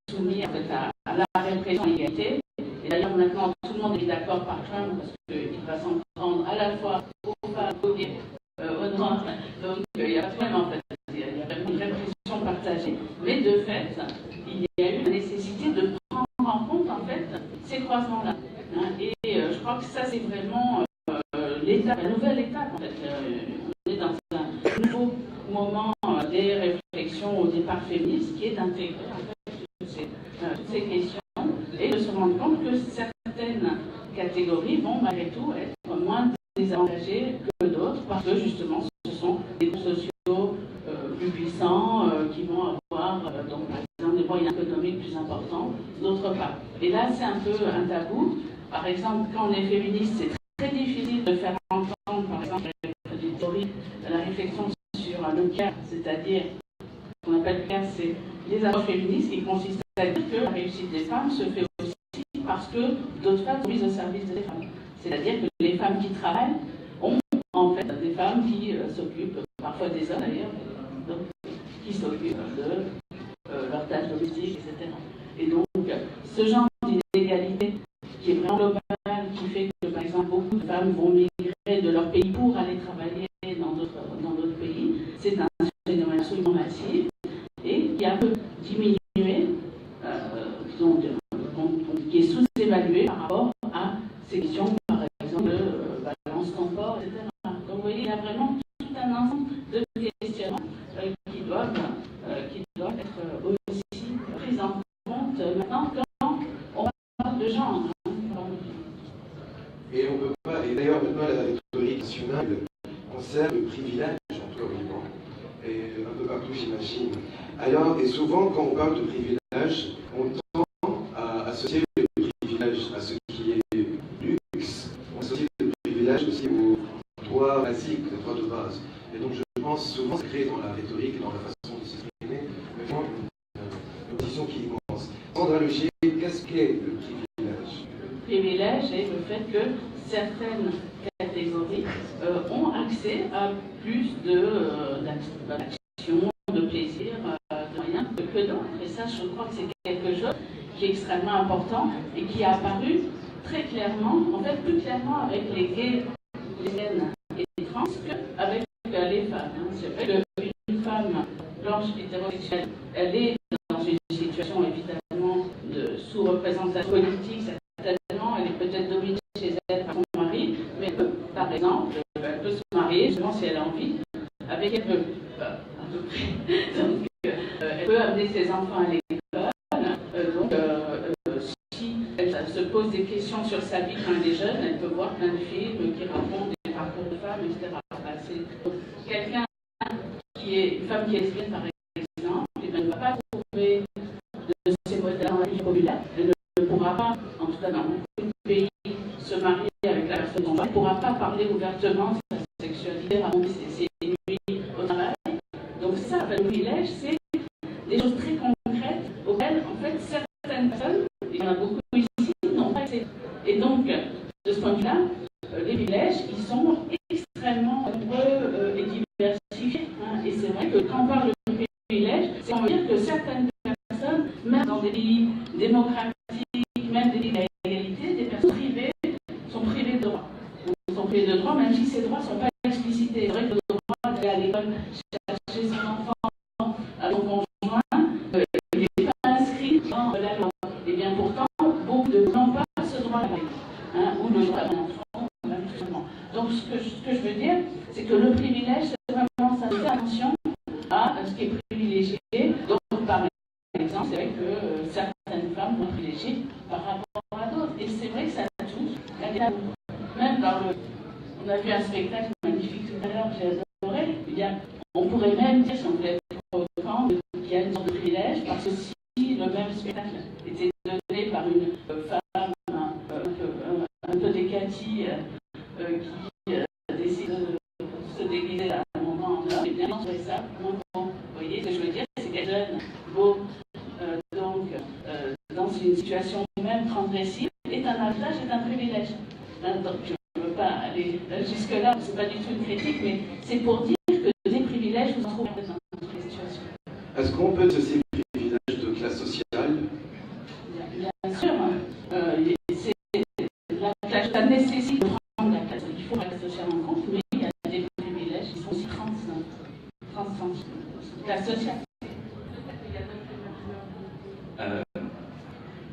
soumis en fait, à la répression et l'égalité. Et d'ailleurs maintenant tout le monde est d'accord par Trump parce qu'il va s'en prendre à la fois aux femmes, aux gays, aux noirs. Donc il y a vraiment en fait, il y a vraiment une répression partagée. Mais de fait, il y a eu la nécessité de prendre en compte en fait ces croisements-là. Hein, et je crois que ça c'est vraiment l'étape, la nouvelle étape en fait. On est dans un nouveau moment des réflexions au départ féministes qui est d'intégrer en fait toutes ces questions et de se rendre compte que certaines catégories vont malgré tout être moins désavantagées que d'autres parce que justement ce sont des groupes sociaux plus puissants qui vont avoir donc par exemple des moyens économiques plus importants, d'autre part. Et là c'est un peu un tabou. Par exemple quand on est féministe c'est très difficile de faire entendre par exemple des théories, la réflexion sur le care, c'est-à-dire ce qu'on appelle le care, c'est les approches féministes qui consistent à dire que la réussite des femmes se fait aussi parce que d'autres femmes sont mises au service des femmes. C'est-à-dire que les femmes qui travaillent ont en fait des femmes qui s'occupent, parfois des hommes d'ailleurs, donc qui s'occupent de leurs tâches domestiques, etc. Et donc ce genre d'inégalité qui est vraiment globale, qui fait que par exemple beaucoup de femmes vont migrer de leur pays pour aller travailler dans d'autres pays, c'est un phénomène absolument massif et qui a un peu diminué, qui est sous-évalué par rapport à ces questions, par exemple, de balance ton-port, etc. Donc vous voyez, il y a vraiment tout un ensemble de questionnements qui doivent être aussi pris en compte maintenant quand on parle de genre. Et on peut pas, et d'ailleurs maintenant la rhétorique nationale concerne le privilège, en tout cas au Liban, et un peu partout j'imagine. Alors, et souvent quand on parle de privilège, on tend à associer le privilège à ce qui est luxe, on associe le privilège aussi aux droits basiques, aux droits de base. Et donc je pense souvent c'est créé dans la rhétorique et dans la façon de s'exprimer, mais vraiment une position qui est immense. Sandra Logier, qu'est-ce qu'est le privilège? Privilège est le fait que certaines catégories ont accès à plus d'action, de plaisir, de moyens que d'autres. Et ça, je crois que c'est quelque chose qui est extrêmement important et qui est apparu très clairement, en fait plus clairement avec les gays, lesbiennes et les trans qu'avec les femmes. Hein. C'est vrai qu'une femme blanche hétérosexuelle, elle est dans une situation évidemment de sous-représentation politique. Certainement, elle est peut-être dominée chez elle par son mari, mais elle peut, par exemple, elle peut se marier, justement si elle a envie, avec elle peut, à peu près. Donc, elle peut amener ses enfants à l'école. Donc, si elle se pose des questions sur sa vie quand elle est jeune, elle peut voir plein de films qui racontent des parcours de femmes, etc. C'est quelqu'un qui est une femme qui est lesbienne, par exemple, et ne va pas trouver de ces modèles dans la vie populaire. Elle ne pourra pas, en tout cas dans beaucoup de pays, se marier avec la personne dont elle ne pourra pas parler ouvertement de sa sexualité, raconter ses nuits au travail. Donc ça, le privilège, c'est des choses très concrètes auxquelles, en fait, certaines personnes, il y en a beaucoup ici, n'ont pas accès. Et donc, de ce point de vue-là, les privilèges, ils sont extrêmement nombreux et diversifiés. Hein. Et c'est vrai que quand on parle de privilège, c'est qu'on veut dire que certaines personnes, même dans des pays démocratiques, même des pays d'égalité, des personnes privées sont privées de droits. Sont privées de droits, même si ces droits ne sont pas explicités. C'est vrai que le droit d'aller à l'école chercher son enfant à son conjoint, il n'est pas inscrit dans la loi. Et bien pourtant, beaucoup de gens n'ont pas ce droit-là, hein, ou le droit d'un enfant, même tout simplement. Donc ce que je veux dire, c'est que le privilège, c'est vraiment ça, faire attention à ce qui est privilégié. Donc par exemple, c'est vrai que certaines femmes vont privilégier par rapport à d'autres. Et c'est vrai que ça touche la même dans le... On a vu un spectacle magnifique tout à l'heure, j'ai on pourrait même dire, si on voulait reprendre, qu'il y a une sorte de privilège, parce que si le même spectacle était donné par une femme un peu décatie qui décide de se déguiser à un moment en homme, et bien on trouvait ça moins bon. Vous voyez ce que je veux dire, c'est qu'elle jeune, beau, dans une situation même transgressive, est un avantage, est un privilège. Donc, je ne veux pas aller jusque-là, ce n'est pas du tout une critique, mais c'est pour dire que des privilèges, vous en trouvez dans toutes les situations. Est-ce qu'on peut de ces privilèges de classe sociale? Bien sûr, ça nécessite de prendre la classe. Il faut la classe sociale en compte, mais il y a des privilèges qui sont aussi transcendants. Classe sociale.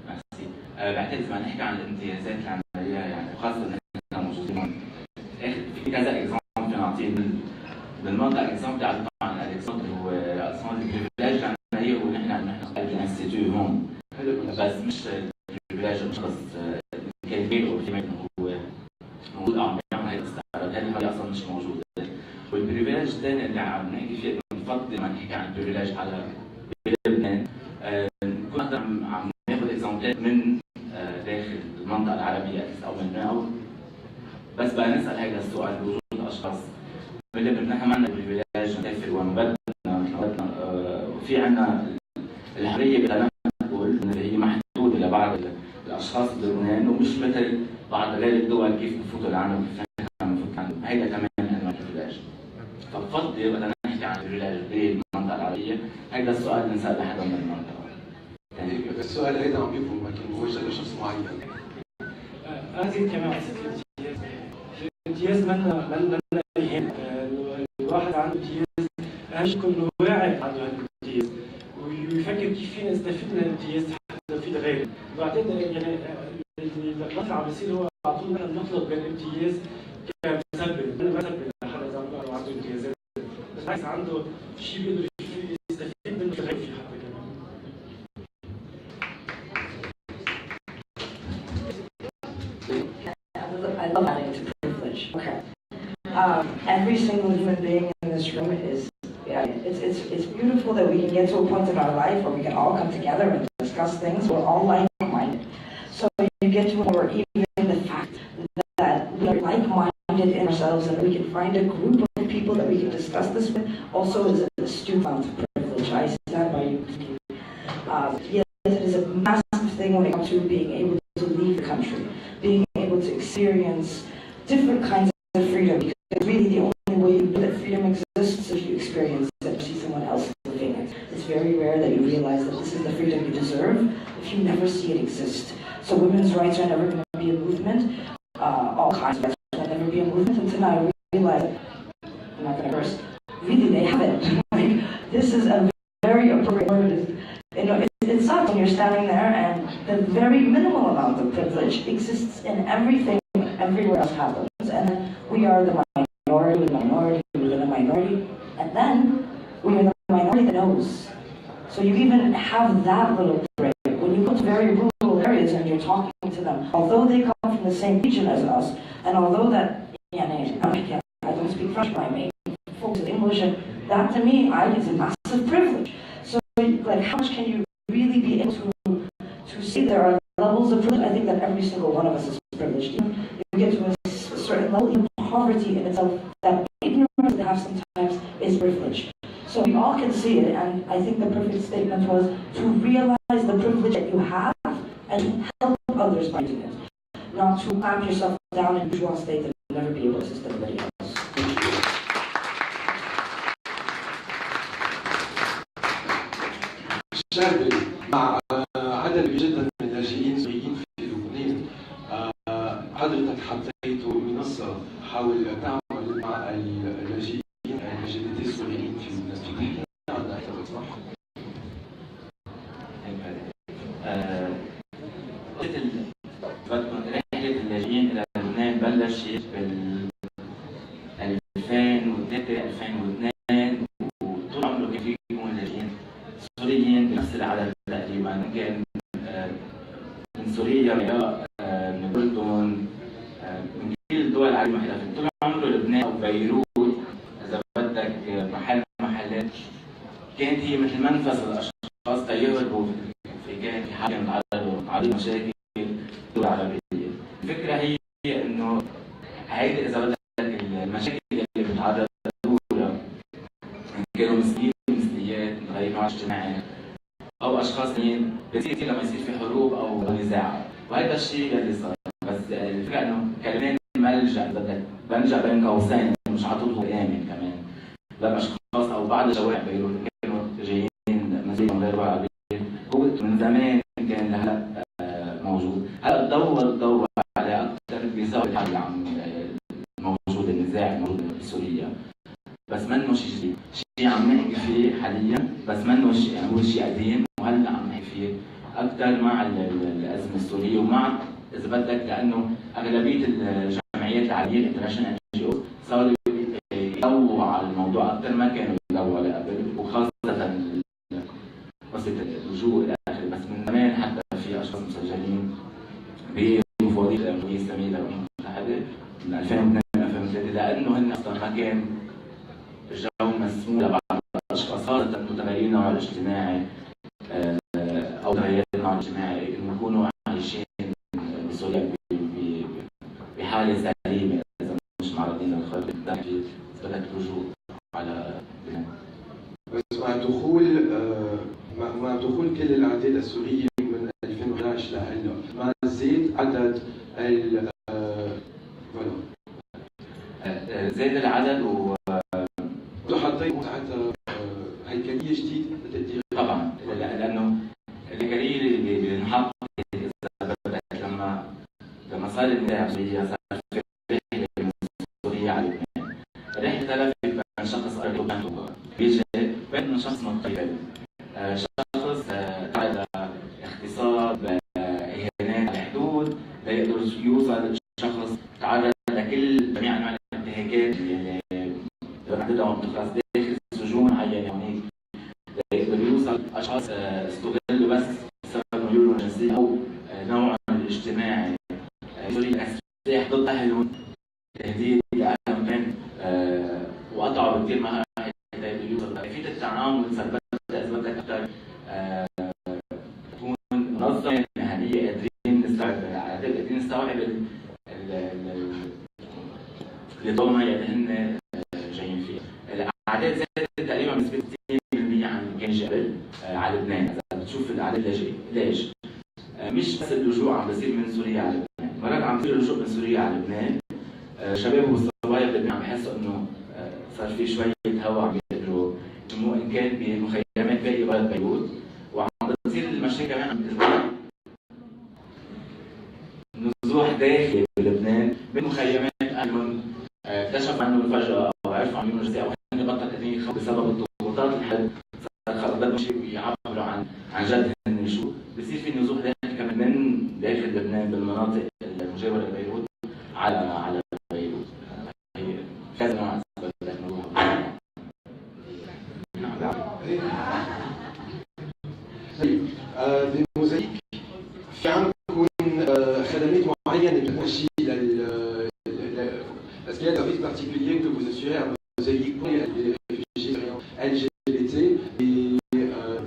merci. بعتقد إذا نحكي عن الامتيازات العملية يعني وخاصة نحن موجودين في كذا اكزامبل فينا نعطيه بالمنطقة اكزامبل تاع طبعا الاكزامبل هو اصلا البريفيليج العملية هو نحن قلب الانستيتيو هون بس مش البريفيليج الشخص كان بين او فيميل هو موجود عم يعمل هاي الاستعراض هي اصلا مش موجودة والبريفيليج الثاني اللي عم نحكي فيه بنفضل ما نحكي عن البريفيليج على بلبنان نكون نقدر عم ناخذ اكزامبلات من داخل المنطقة العربية أو من هنا بس بقى نسأل هذا السؤال بوجود أشخاص من لبنان نحن ما عندنا بريفيليج نسافر وين بدنا وفي عندنا الحرية بالتنقل اللي هي محدودة لبعض الأشخاص بلبنان ومش مثل بعض غير الدول كيف بفوتوا لعنا وكيف نحن بنفوت لعنا هيدا كمان أنواع البريفيليج فبفضل بدنا نحكي عن البريفيليج بالمنطقة العربية هيدا السؤال بنسأل لحدا من المنطقة. السؤال أيضا عم يكون لكن موجه لشخص معين. أزيد كمان على الامتياز منا يهم الواحد عنده امتياز أهم شيء يكون واعي عنده هالامتياز ويفكر كيف فينا نستفيد من الامتياز حتى نفيد غيره. بعدين يعني اللي عم بيصير هو على طول نحن نطلب الامتياز كمسبب، أنا بسبب لحدا إذا عنده امتيازات، بس بالعكس عنده شيء بيقدر يستفيد منه غيره فيه حتى كمان. I love adding to privilege. Okay. Every single human being in this room is, it's beautiful that we can get to a point in our life where we can all come together and discuss things. We're all like-minded. So you get to a point where even the fact that we are like-minded in ourselves and we can find a group of people that we can discuss this with also is an astute amount of privilege. I stand by you. Yes, it is a massive thing when it comes to being able to leave the country, being able to experience different kinds of freedom, because really the only way you know that freedom exists is if you experience it and see someone else living it. It's very rare that you realize that this is the freedom you deserve if you never see it exist. So women's rights are never going to be a movement, all kinds of rights will never be a movement until I realize, I'm not going to curse, really they have it. Like, this is a very appropriate word. You know, it sucks when you're standing there and the very minimal amount of privilege exists in everything everywhere else happens. And then we are the minority within the minority, and then we are the minority that knows. So you even have that little break. When you go to very rural areas and you're talking to them, although they come from the same region as us, and although that, I don't speak French, but I may focus in English, and that to me, is a massive privilege. So, like, how much can you really be able to see there are levels of privilege? I think that every single one of us is privileged. You get to a certain level, even poverty in itself, that ignorance that they have sometimes is privilege. So we all can see it, and I think the perfect statement was to realize the privilege that you have and to help others by doing it. Not to clamp yourself down in a bourgeois state and never be able to assist anybody else. شاب مع عدد كبير جدا من اللاجئين السوريين في لبنان حضرتك حطيت منصة حاول تعمل مع اللاجئين LGBT السوريين في لبنان في تحكي عنها أكثر صح؟ رحلة اللاجئين إلى لبنان بلشت بال 2003 2002 وطول عمره كان في لاجئين سوريين بنفس العدد تقريبا كان من سوريا من الأردن من كل الدول العربية المحيطة طول عمره لبنان أو بيروت إذا بدك كانت هي مثل منفذ الاشخاص تيهربوا في كان في حاجه تعرضوا مشاكل الدول العربيه. الفكره هي انه هيدي اذا بدك المشاكل اللي بتعرضوا لها كانوا مسلمين مثليات متغيرين على اجتماعي او اشخاص ثانيين بتصير لما يصير في حروب او نزاع، وهذا الشيء اللي صار. بس الفكره انه كلمات ملجا بدك بلجا بين قوسين مش عطوه امن كمان للاشخاص او بعض الشوارع بيروت كانوا جايين مسلمين غير عربيين، هو من زمان كان لهلا موجود. هلا تدور على اكثر بسبب الحل اللي عم موجود، النزاع الموجود بسوريا، بس منه شيء جديد، شيء عم نحكي فيه حاليا بس منه شيء، يعني هو شيء قديم وهلا عم نحكي فيه اكثر مع الازمه السوريه ومع اذا بدك لانه اغلبيه الجمعيات العالميه الانترناشونال NGO صاروا يدوروا على الموضوع اكثر ما كانوا يدوروا على قبل، وخاصه قصه اللجوء الى اخره. بس من زمان حتى في اشخاص مسجلين بمفوضيه الامميه الاسلاميه للامم المتحده من 2002 2003 لانه هن اصلا ما كان الجو مسموح لبعض الاشخاص خاصه المتغيرين النوع الاجتماعي او تغيرات النوع الاجتماعي انه يكونوا عايشين بسوريا بحاله سليمه اذا مش معرضين للخطر في بدك اللجوء على بس مع دخول كل الاعداد السوريه من 2011 لهلا مع زيد عدد زاد العدد حطيتوا ساعتها هيكليه جديده لتقدير طبعا لانه الهيكليه اللي بنحط لما صار النزاع بسوريا صار في رحله من سوريا على لبنان. الرحله تلفت بين شخص ارجو بيجي بين شخص مقيم، شخص تعرض اغتصاب اهانات على الحدود ليقدر يوصل شخص تعرض لكل جميع انواع الانتهاكات اللي عددهم بتخلص داخل سجون معينه هونيك ليقدر يوصل اشخاص استغلوا بس بسبب ميولهم الجنسيه او نوعهم الاجتماعي السلاح ضد اهلهم، تهديد لاهلهم كان وقطعوا بكثير مهارات حتى يقدروا يوصلوا. كيفيه التعامل صار اذا بدك اكثر تكون منظمه مهنيه قادرين نستوعب الضوء اللي هن جايين فيه. الاعداد زادت تقريبا بنسبه 60% عن كان قبل على لبنان. اذا بتشوف الاعداد ليش؟ مش بس اللجوء عم بيصير من سوريا على لبنان، مرات عم بيصير اللجوء من سوريا على لبنان. شباب والصبايا بلبنان عم بحسوا انه صار في شويه هواء عم يقدروا يشموه ان كان بمخيمات باقي بلد بيروت، وعم بتصير المشاكل كمان عم نزوح داخلي بلبنان من مخيمات اهلهم اكتشفوا عنه فجاه او عرفوا عن جنسيه او هن بطل قادرين يخافوا بسبب الضغوطات الحد صار بدهم شيء يعبروا عن جد هن شو بصير في نزوح داخلي كمان من داخل لبنان بالمناطق المجاوره لبيروت على بيروت. هي كذا نوع اسباب للنزوح. بموزايك في عندكم خدمات معينه بتمشي Est-ce qu'il y a un service particulier que vous assurez à Mosaïque pour les réfugiés LGBT et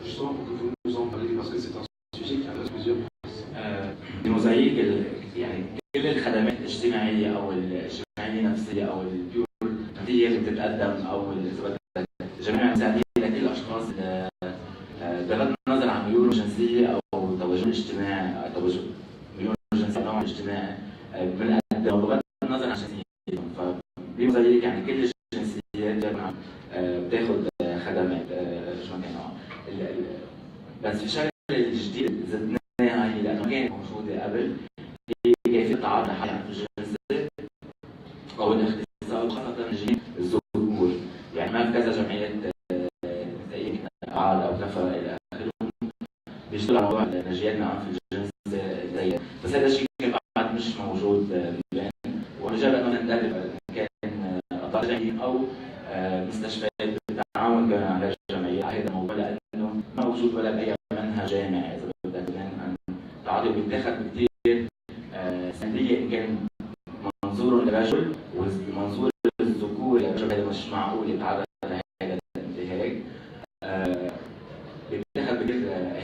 justement pour que vous nous en parlez parce que c'est un sujet qui intéresse plusieurs personnes. بموزايك يعني كل الخدمات الاجتماعيه او الاجتماعيه النفسيه او البيور هي اللي بتتقدم او جميع المساعدين لكل الاشخاص بغض النظر عن ميولهم الجنسيه او توجههم الاجتماعي او توجه ميولهم الجنسيه او نوعهم الاجتماعي بنقدم بغض النظر عن شخصيتهم. بموزايك يعني كل الجنسيات بتاخذ خدمات شو ما كان نوعها. بس في شغله الجديد زدناها هي لانه كانت موجوده قبل هي كيفيه التعرض على الجنسيه او الاغتصاب خاصه الذكور. يعني ما في كذا جمعيات زي عاد او كفر الى اخره بيشتغلوا على موضوع النجيات من عنف الجنس زي بس هذا الشيء بعد مش موجود بالبلاد ونجرب انه ندرب كان اطار او مستشفيات بالتعاون مع الجمعيات على هذا الموضوع لانه ما موجود ولا باي منهج جامعي اذا بدك عن تعاطي بيتدخل بكثير سلبيه ان كان منظور للرجل ومنظور الذكور للرجل هذا مش معقول يتعرض لهذا الانتهاك.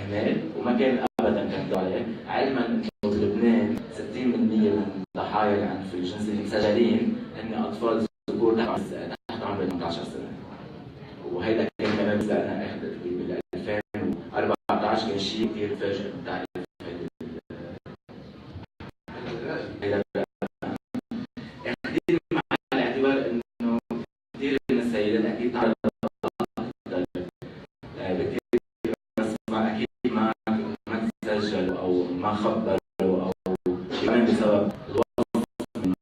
اهمال وما كان ابدا كان عليه، علما انه بلبنان 60% من ضحايا العنف الجنسي المسجلين هن اطفال ذكور تحت عمر 18 سنه. وهيدا كان كمان بالنسبه لنا اخر بال 2014 كان شيء كثير فاجئ بتعريف هيدا اخذين مع الاعتبار انه كثير من السيدات اكيد تعرضوا بكثير بسمع اكيد ما تسجلوا او ما خبروا او كمان بسبب الوصف من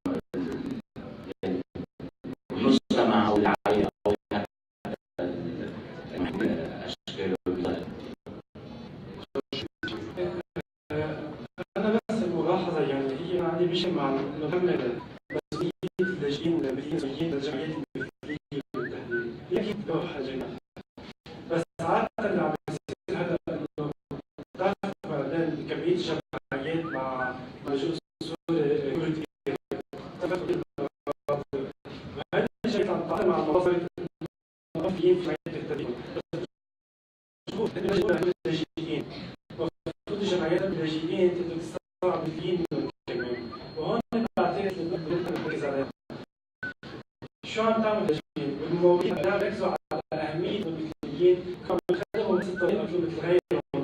المجتمع او العائله او اشكال انا بس الملاحظه يعني هي عندي بشيء مع مسؤوليه اللاجئين المسؤولين الجمعيات المثليه والتحديد هي اكيد له حاجه، بس عاده اللي عم بيصير هذا انه بتعرف بعدين كميه جمعيات مع لجوء سوري كثير وهذه الجمعيات عم تتعامل مع المناظر الموظفين في جمعيات التدريب مضبوط اللاجئين المفروض الجمعيات اللاجئين تقدر تستوعب اللاجئين كمان، وهون بعتقد نركز عليها. شو عم تعمل اللاجئين؟ والمواضيع عم يركزوا على اهميه المثليين كانوا بيخدموا بس الطريقه مثل غيرهم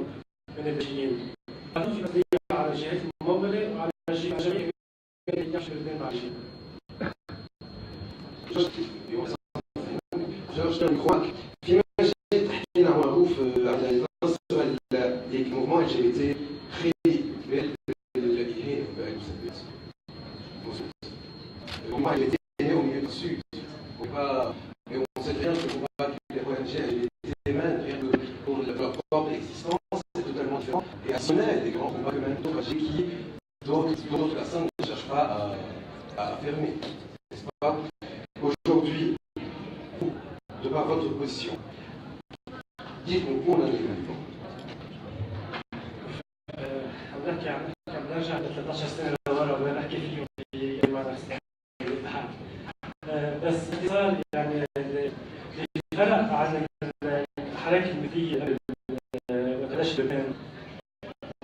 من اللاجئين. بعدين في مسؤوليه على الجهات المموله وعلى جميع يحشر الاثنين مع الجهات. Je crois que في تحكينا معروف على les mouvements LGBT créés le mouvement LGBT est né au milieu du Sud. Mais on sait très bien que le combat que les ONG LGBT mènent pour leur propre existence, c'est totalement différent. Et à sonner des grands combats que mènent d'autres qui d'autres personnes ne cherchent pas à fermer. N'est-ce pas? Aujourd'hui, de par votre position, dites-nous où on en est maintenant. عم نحكي عم نرجع ل 13 سنه لورا بدنا نحكي فيهم في المدرسه الاتحاد. بس باختصار يعني اللي فرق عن الحركه المثليه قبل ما بلش لبنان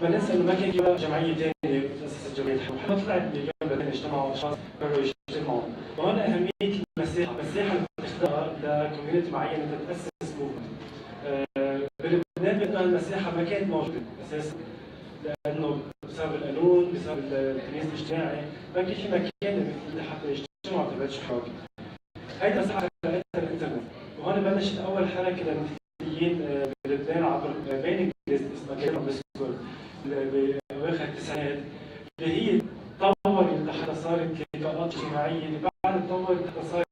ما ننسى انه ما كان في جمعيه ثانيه تاسست جمعيه الحب، حتى طلعت اليوم بعدين اجتمعوا اشخاص قرروا يجتمعوا، وهون اهميه المساحه اللي بتخلقها لكوميونتي معينه تتاسس موفمنت. بلبنان بأنه المساحه ما كانت موجوده اساسا لانه بسبب القانون بسبب التمييز الاجتماعي ما كان في مكان لحتى يجتمعوا تبعت حركه. هيدي المساحه خلقتها الانترنت، وهون بلشت اول حركه للمثليين بلبنان عبر بين انجليزي اسمها كيرم بسكول باواخر التسعينات، اللي هي تطورت لحتى صارت لقاءات اجتماعيه، اللي بعد تطورت لحتى صارت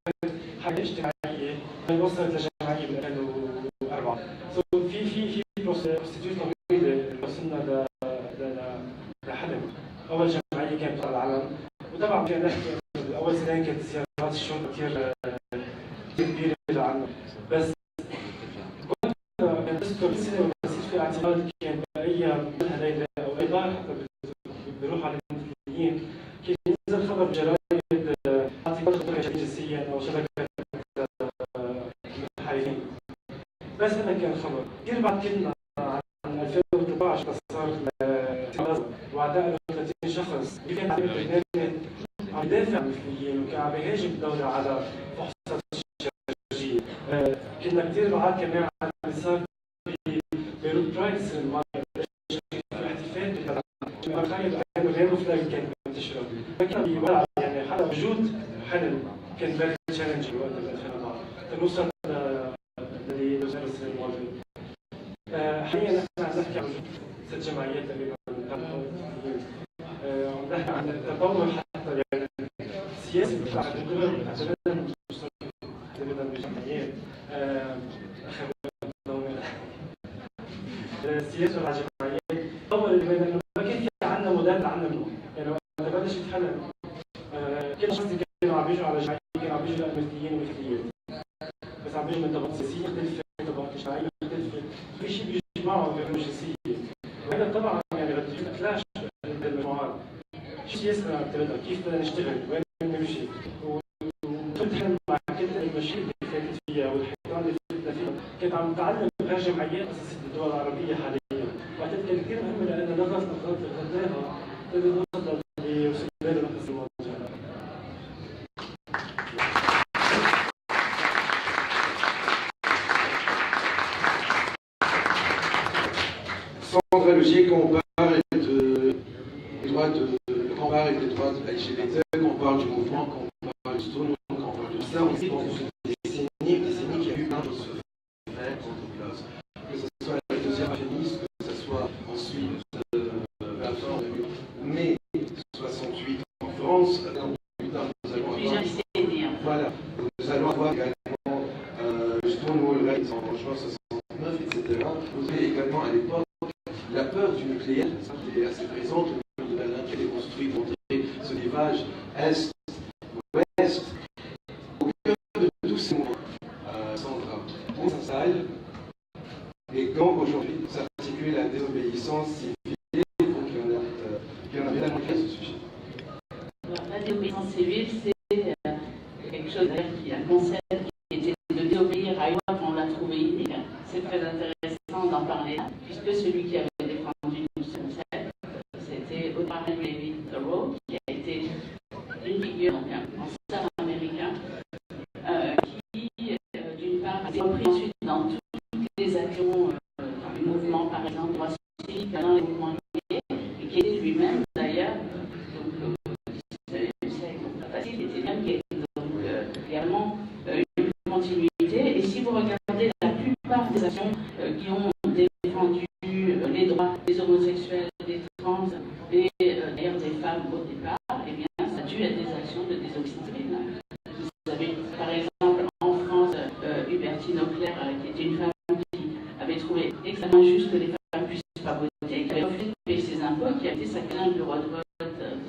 حاجه اجتماعيه وصلت لجمعيه بال 2004. في بروسيدور طويله وصلنا لحلم. اول جمعيه كانت على العلم، وطبعا فينا نحكي اول سنين كانت سيارات الشرطه كثير كبيره لعنا، بس كنت تذكر سنه وبصير في اعتراض كان باي من هذيل او اي دار حتى بيروح على المثليين كان ينزل خبر بجرايد اعتراض خطر جنسيا او شبكه المتحررين، بس هذا كان الخبر. كثير بعد كنا عن 2013 صار واعتقلوا 30 شخص، كان عم يدافع عن المثليين وكان عم يهاجم الدوله على فحوصات الشرجيه. كنا كثير بعد كمان عن اللي صار في بيروت برايد السنه في احتفال بالمخايل غير فلاج كانت منتشره، فكان بيولع يعني حدا وجود حلم كان فيري تشالنجينج وقت 2004 نوصل اللي وزاره السنه الماضيه. حاليا نحن عم نحكي عن ست جمعيات تقريبا عم نحكي عن التطور حتى يعني سياسي اعتمدنا بجمعيات السياسه على الجمعيات تطور لانه ما كان في عندنا موديل عندنا منه، يعني وقت بلش يتحلم كل الاشخاص اللي كانوا عم بيجوا على الجمعيه كانوا عم بيجوا للمثليين والمثليات، بس عم بيجوا من طبقات سياسيه مختلفه طبقات اجتماعيه مختلفه، في شيء بيجمعهم غير جنسيه، وهذا طبعا يعني بده كلاش بين المجموعات. شو سياستنا عم تبدا؟ كيف بدنا نشتغل؟ وين بدنا نمشي؟ وفتحنا مع كل المشاكل اللي فاتت فيها والحيطان اللي فتنا فيها، كنت عم نتعلم غير جمعيات اساسيه الدول العربيه حاليا، غيرها بنوصل لسبيل الحس المواجهة. Sandra Logier, quand on parle des droits de LGBT, quand on parle du mouvement, quand on parle du Stonewall, quand on parle de ça, on sait dans une décennie qu'il y a eu plein de choses faites contre Klaus. Que ce soit la deuxième féministe, que ce soit ensuite la fin de mai 68 en France, plus tard nous allons avoir. Voilà, nous allons avoir également le Stonewall Riots en juin 69, etc. Vous avez également à l'époque la peur du nucléaire, qui est assez présente au niveau de Berlin, qui a été construit pour montrer ce clivage est-ouest. Au cœur de tous ces mouvements, Sandra, on s'installe, et quand aujourd'hui s'articule la désobéissance civile, il faut qu'il y en a bien à ce sujet. La désobéissance civile, c'est quelque chose qui a un concept qui était de désobéir à une loi qu'on l'a trouvé illégale. C'est très intéressant d'en parler là, puisque celui qui avait défendu ce concept, c'était Audrey Henry Thoreau, qui a été une figure, un censeur américain, qui, d'une part, a été repris ensuite dans toutes les actions du mouvement, par exemple, droit civique, dans les mouvements gays, et qui était lui-même, d'ailleurs, il était même gay. Donc, également, une continuité. Et si vous regardez la plupart des actions qui ont défendu les droits des homosexuels, des trans et d'ailleurs des femmes au départ, eh bien, ça a dû être des actions de désobéissance civile. Vous avez, par exemple, en France, Hubertine Auclair, qui était une femme qui avait trouvé extrêmement injuste que les femmes puissent pas voter, qui avait refusé de payer ses impôts, qui a été sacré dans le bureau de vote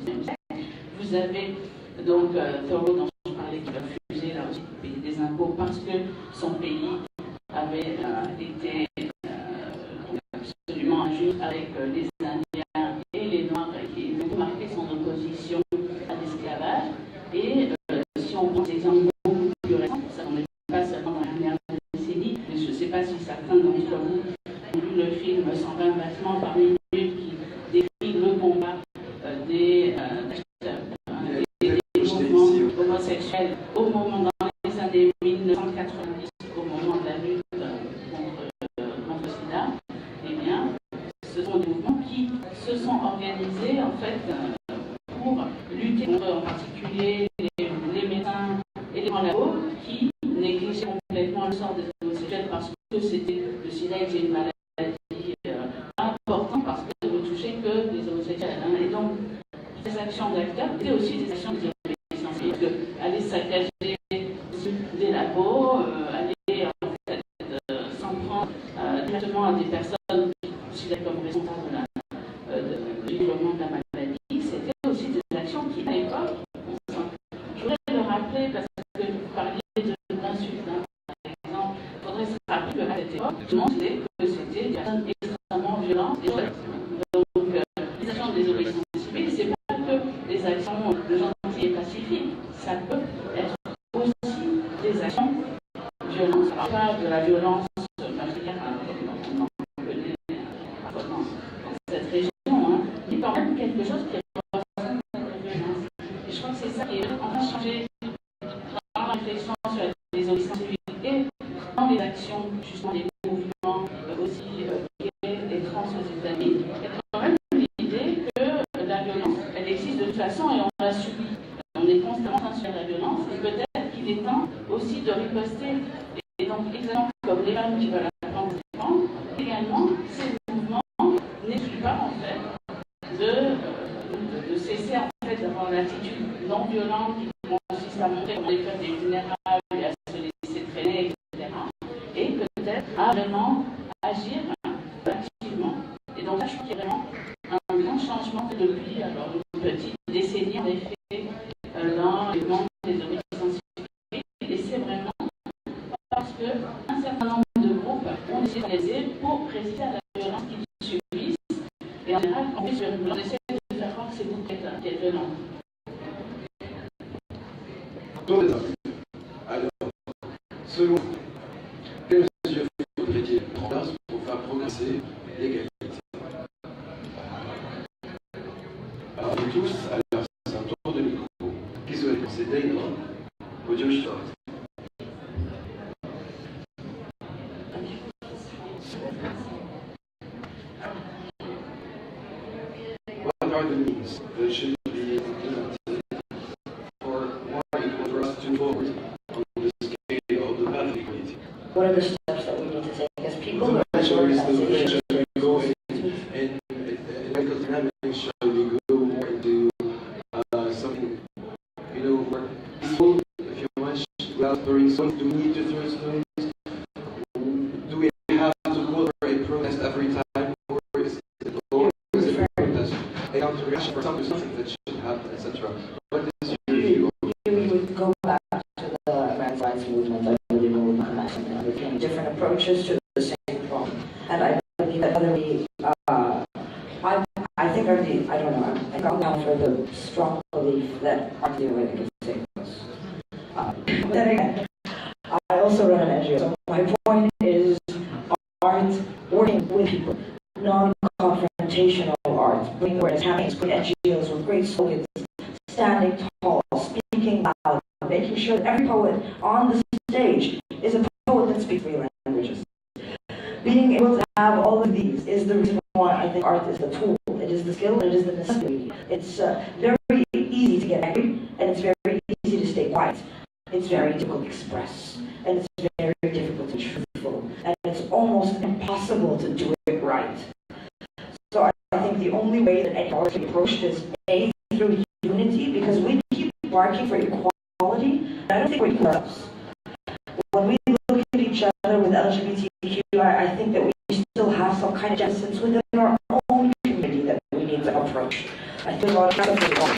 du 19e siècle. Vous avez donc Thoreau, dont je parlais, qui va refuser là aussi de payer des impôts parce que son pays avait été absolument injuste avec les Indiens et les Noirs, qui ont marqué son opposition à l'esclavage. Et si on prend des exemples beaucoup plus récents, ça n'en est pas seulement dans la dernière décennie, mais je ne sais pas si certains d'entre vous ont vu le film 120 battements par minute qui décrit le combat des mouvements homosexuels au moment dans les années 1990, au moment de la lutte contre le sida. Eh bien, ce sont des mouvements qui se sont organisés en fait pour lutter contre en particulier les médecins et les labos qui négligeaient complètement le sort des homosexuels parce que c'était le sida était une maladie importante parce que ne touchait que les homosexuels. Et donc, ces actions d'acteurs étaient aussi des actions de désobéissance civile. Aller saccager des labos, aller en fait, s'en prendre directement à des personnes considérées comme responsables du développement de la maladie, c'était aussi des actions qui, à l'époque, je voudrais le rappeler parce que vous parliez d'insultes, par exemple, il faudrait se rappeler qu'à cette époque, tout le monde disait que c'était des personnes extrêmement violentes. Donc, les actions de désobéissance civile, c'est pas que des actions de gentil et pacifique, ça peut être aussi des actions violentes. Alors, pas de la violence meurtrière, comme on en connaît dans cette région, mais quand même quelque chose qui ressemble à la violence. Et je crois que c'est ça qui est en train de changer dans la réflexion sur la désobéissance civile et dans les actions, justement, des mouvements aussi gays et trans aux États-Unis. Il y a quand même l'idée que la violence, elle existe de toute façon et on la subit. On est constamment en train de subir la violence et peut-être qu'il est temps aussi de riposter. Et donc, exactement comme les femmes qui veulent apprendre à se défendre, également, ces mouvements n'excluent pas en fait de cesser en fait d'avoir l'attitude non violente qui consiste à montrer qu'on est fait des vulnérables et à se laisser traîner, etc. Et peut-être à vraiment agir activement. Et donc là, je crois qu'il y a vraiment un grand changement depuis alors, une petite décennie en effet dans les membres des organisations civiles. Et c'est vraiment parce qu'un certain nombre de groupes ont été organisés pour résister à la violence qu'ils subissent. Et en général, on essaie de faire croire que c'est vous qui êtes violent. Alors, selon quelles mesures faudrait-il prendre en place pour faire progresser l'égalité? What are the means that should be implemented for us to move forward on the scale of the path of equality? What are the steps that we need to take as people? The or as organizations? shall we go in medical dynamics? Shall we go more into something, more peaceful, if you wish, without throwing stones? Do we need to throw stones? Do we have to call for a protest every time? Or is it a protest? A counter-reaction for something that should happen, etc. What is your view? We would go back to the American rights movement. I believe it would come back and different approaches to the same problem. And I believe that whether we, I think I don't know, I come down for the strong belief that art is the way that can save us. But then again, I also run an NGO. So my point is art, working with people, non-confrontational art, bringing awareness, having great NGOs with great slogans, standing tall, speaking loud, making sure that every poet on the stage is a poet that speaks three languages. Being able to have all of these is the reason why I think art is the tool. It is the skill, it is the necessity. It's very easy to get angry, and it's very easy to stay quiet. It's very difficult to express, and it's very difficult to be truthful, and it's almost impossible to do it right. So I think the only way that any art can be approached is A, through unity, because we keep barking for equality, and I don't think we're equal ourselves. When we look at each other with LGBTQ, I think that we still have some kind of distance within our own community that we need to approach. I think a lot of stuff is wrong.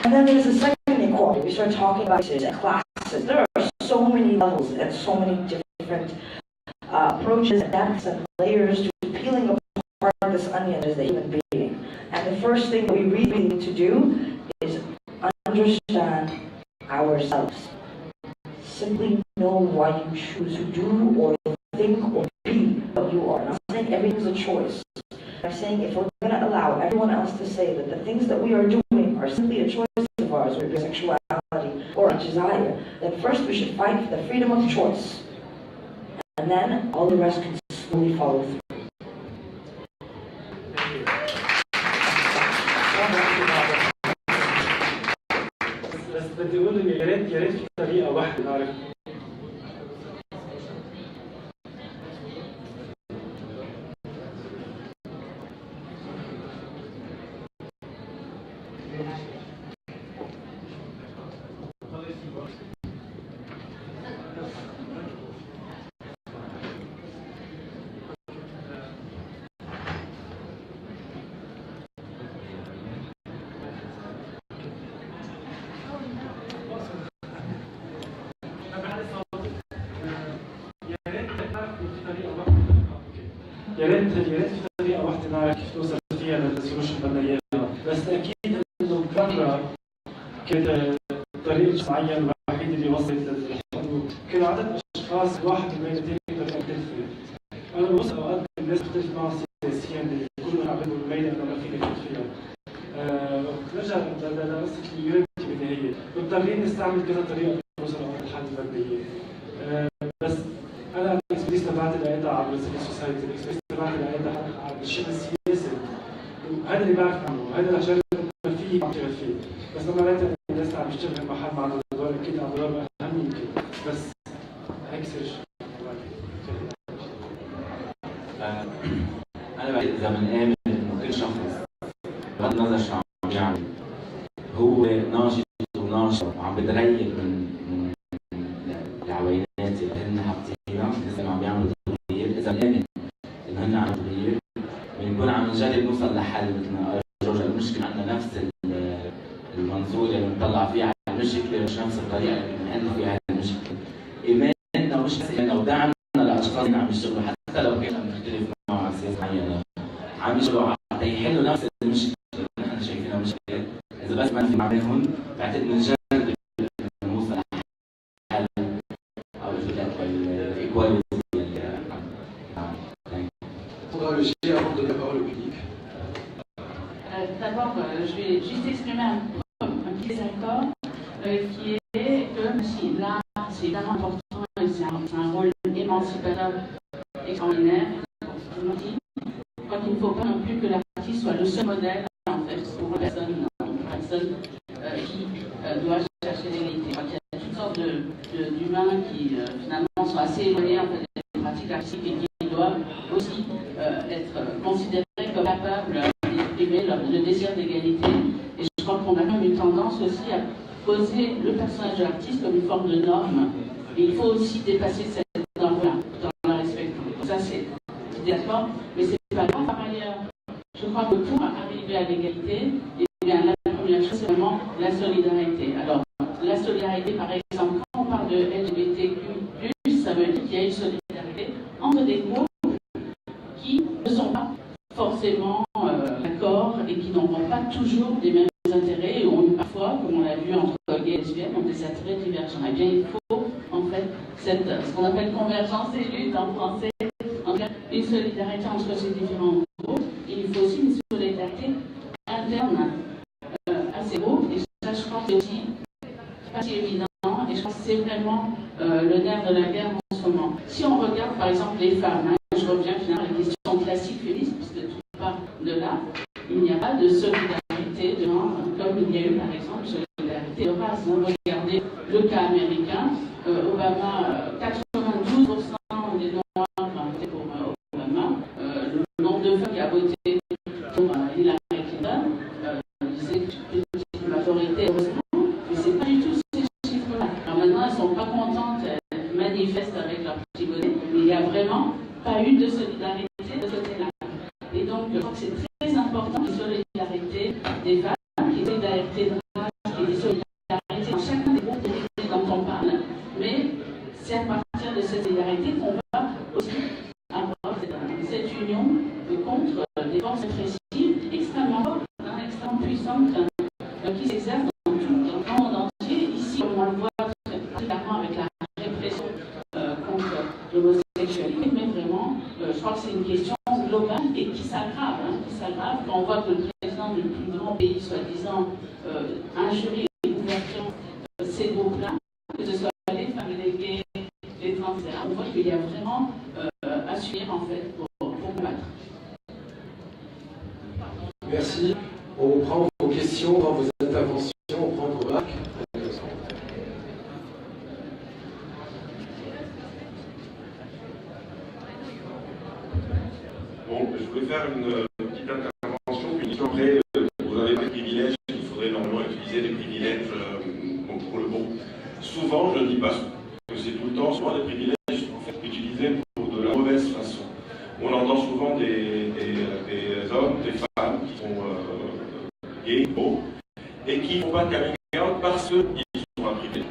And then there's the second inequality. We start talking about classes. There are so many levels and so many different approaches, depths, and layers to peeling apart this onion as a human being. And the first thing that we really need to do is understand ourselves. Simply know why you choose to do or think or be what you are. I'm not saying everything is a choice. I'm saying if we're going to allow everyone else to say that the things that we are doing are simply a choice of ours, or your sexuality or a desire, then first we should fight for the freedom of choice. And then all the rest can slowly follow through. بس بدي اقول انه يا ريت في طريقه واحده نعرف يا ريت في طريقه واحده نعرف كيف نوصل فيها للسولوشن اللي بدنا اياها، بس اكيد انه بره كانت طريقه معين الوحيد اللي وصلت للحدود، كان عدد اشخاص واحد من الثاني يقدر يختلف فيه. انا بوصل اوقات الناس بتختلف معهم سياسيا اللي كلهم عم بيقولوا الميدان انا ما فيني اختلف فيها. نرجع لقصه اليونتي بالنهايه، مضطرين نستعمل كذا طريقه نوصل للحل اللي بدنا اياه. بس انا الاكسبريس تبعتي لقيتها عبر السيفل سوسايتي، الاكسبريس تبعتي لقيتها عبر الشغل السياسي، وهذا اللي بعرف عنه، وهذا الشغل اللي فيه عم بشتغل فيه، بس لما لقيت الناس عم يشتغل مع حد مع الدور اكيد عم بدور اهم يمكن، بس هيك سيرش. انا بعتقد اذا بنآمن انه كل شخص بغض النظر شو عم يعمل هو ناشط وناشط وعم بتغير من العوينات اللي هن حاطينها، اذا عم بيعملوا تغيير، اذا بنآمن انه هن عم تغيير بنكون عم نجرب نوصل لحل مثل ما قال جورج. المشكله عندنا نفس المنظور اللي بنطلع فيه على المشكله مش نفس الطريقه اللي بنحل فيها المشكله. ايماننا ومش بس ايماننا ودعمنا لاشخاص عم يشتغلوا حتى لو كنا بنختلف معهم على سياسه معينه، عم يشتغلوا حتى يحلوا نفس المشكله اللي نحن شايفينها مشكله. اذا بس ما في معهم بعتقد بنجرب نوصل لحل او الايكواليتي. D'abord, je vais juste exprimer un petit désaccord qui est que si l'art c'est évidemment important et c'est un rôle émancipateur extraordinaire. Je crois qu'il ne faut pas non plus que l'artiste soit le seul modèle en fait pour une personne qui doit chercher l'égalité. Je crois qu'il y a toutes sortes d'humains qui finalement sont assez éloignés en fait, des pratiques artistiques et qui doivent aussi être considérés comme capables d'exprimer le désir d'égalité. Et je crois qu'on a même une tendance aussi à poser le personnage de l'artiste comme une forme de norme. Et il faut aussi dépasser cette norme-là, tout en la respectant. Ça, c'est d'accord, mais c'est pas grave. Par ailleurs, je crois que pour arriver à l'égalité, eh bien, la première chose, c'est vraiment la solidarité. Alors, la solidarité, par exemple, quand on parle de LGBTQ+, ça veut dire qu'il y a une solidarité entre des groupes qui ne sont pas forcément d'accord et qui n'auront pas toujours des mêmes intérêts et ont parfois, comme on l'a vu entre gays et lesbiennes, ont des intérêts divergents. Eh bien, il faut en fait ce qu'on appelle convergence et lutte en français, une solidarité entre ces différents groupes. Il faut aussi une solidarité interne à ces groupes. Et ça, je pense que c'est aussi pas si évident. Et je pense que c'est vraiment le nerf de la guerre en ce moment. Si on regarde par exemple les femmes, je reviens finalement à la question classique féministe, puisque tout part de là, il n'y a pas de solidarité de genre, comme il y a eu par exemple solidarité de race. Regardez le cas américain, Obama, 92% des Noirs votaient pour Obama, le nombre de femmes qui a voté pour Hillary Clinton, disait que petite majorité, heureusement, mais ce n'est pas du tout ces chiffres-là. Alors maintenant, elles ne sont pas contentes, elles manifestent avec leur petit bonnet, mais il n'y a vraiment pas eu de solidarité de ce côté-là. Et donc, je crois que c'est très important qu'il y ait solidarité des femmes, qu'il y ait solidarité de race, qu'il y ait solidarité dans chacun des groupes dont on parle, mais c'est à partir de cette solidarité qu'on va aussi avoir cette union contre des forces répressives extrêmement fortes, extrêmement puissantes, qui s'exercent dans tout le monde entier. Ici, on le voit très particulièrement avec la répression contre l'homosexualité, mais vraiment, je crois que c'est une question globale et qui s'aggrave, quand on voit que le président du plus grand pays, soi-disant, injurie ouvertement ces groupes-là, que ce soit les femmes, les gays, les trans, etc. On voit qu'il y a vraiment à suivre en fait pour combattre. Merci. On prend vos questions, on prend vos interventions, on prend vos remarques. Bon, je voulais faire une petite intervention, puis après, vous avez des privilèges, il faudrait normalement utiliser des privilèges pour le bon. Souvent, je ne dis pas que c'est tout le temps, souvent des privilèges sont en fait utilisés pour de la mauvaise façon. On entend souvent des hommes, des femmes qui sont gays, beaux, et qui ne font pas de coming out parce qu'ils sont un privilège.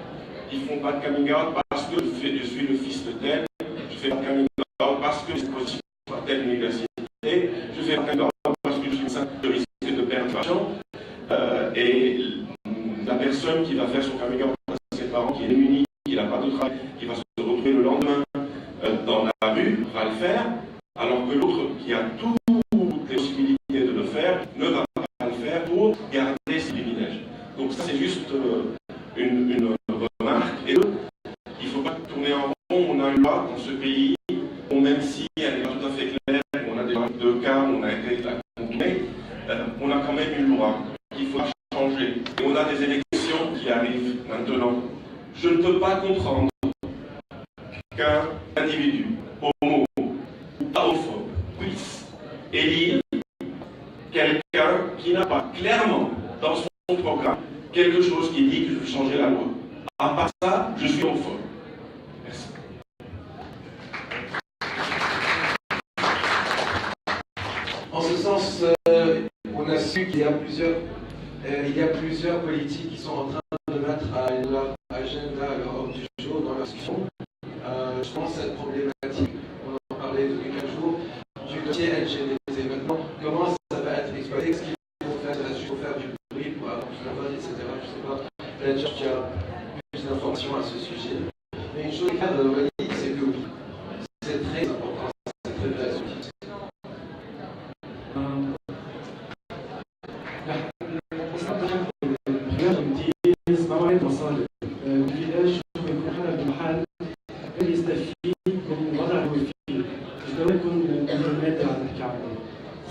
Ils ne font pas de coming out parce que je suis le fils de tel, je fais pas de coming out parce que c'est possible à telle université, je fais pas de coming out parce que je suis simple de risque de perdre l'argent. Et la personne qui va faire son coming out à ses parents, qui est démunie, qui n'a pas de travail, qui va se retrouver le lendemain dans la rue, va le faire, alors que l'autre qui a toutes les possibilités de le faire ne va pas le faire pour garder ses privilèges. Donc ça c'est juste une remarque. Et deux, il ne faut pas tourner en rond. On a une loi dans ce pays, même si elle n'est pas tout à fait claire, on a déjà deux cas, on a été la contourner, on a quand même une loi qu'il faut changer. Et on a des élections qui arrivent maintenant. Je ne peux pas comprendre qu'un individu homo ou pas homophobe puisse élire quelqu'un qui n'a pas clairement dans son programme quelque chose qui dit que je veux changer la loi. À part ça, je suis homophobe. Merci. En ce sens, on a su qu'il y a plusieurs politiques qui sont en train de mettre à leur agenda, à leur ordre du jour dans leur discussion. Je pense à cette problématique, on en parlait depuis 15 jours, du dossier LGBT. Maintenant, comment ça va être exploité? Est-ce qu'il faut faire du bruit pour avoir plus de vote, etc. Je ne sais pas. Peut-être qu'il y a plus d'informations à ce sujet. Mais une chose claire de l'Europe, c'est que oui, c'est très important, c'est très très utile. الفيلاج يكون حالة بمحل يستفيد من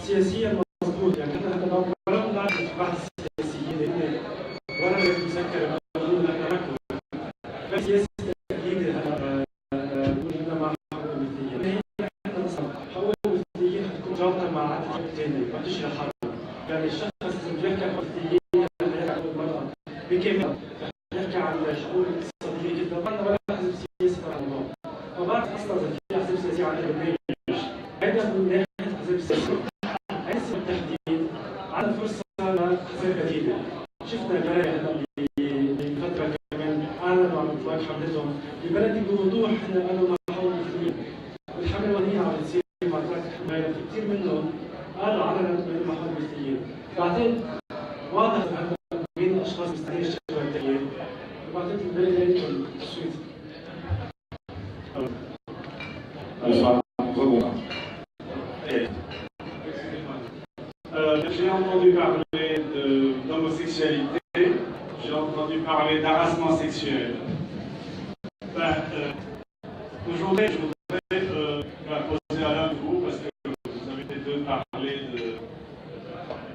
سياسيا مضبوط يعني حتى ولا بنعرف بعض السياسيين لان ولا مسكر القانون اللي احنا بنحكي بس سياسه تأكيد اننا مع حقوق المثليين احنا مثلا حقوق المثليين حتكون رابطه مع عدد ثاني ما تشرح حرب يعني الشخص اللي بيحكي عن المثليين بيحكي عن المراه بكامل بيحكي عن الحقوق الاقتصاديه جدا وانا ولا حزب سياسي على الموضوع ما بعرف اصلا اذا في حزب سياسي على اللبنان هذا من ناحيه حزب سياسي حيث التحديد على فرصه لحزب بديله شفنا امبارح بفتره كمان اعلنوا عن اطلاق حملتهم ببلدي بوضوح انه قالوا مع حقوق المثليين والحمله الوطنيه عم بتصير مع اطلاق الحمايه في كثير منهم قالوا علنا انه مع حقوق المثليين بعدين واضح انه بين الاشخاص مستعدين يشتغلوا على التغيير وبعدين البلد لقيتهم السويد J'ai entendu parler d'homosexualité, j'ai entendu parler d'harassement sexuel. Aujourd'hui, je voudrais poser à l'un de vous, parce que vous avez les deux parlé de...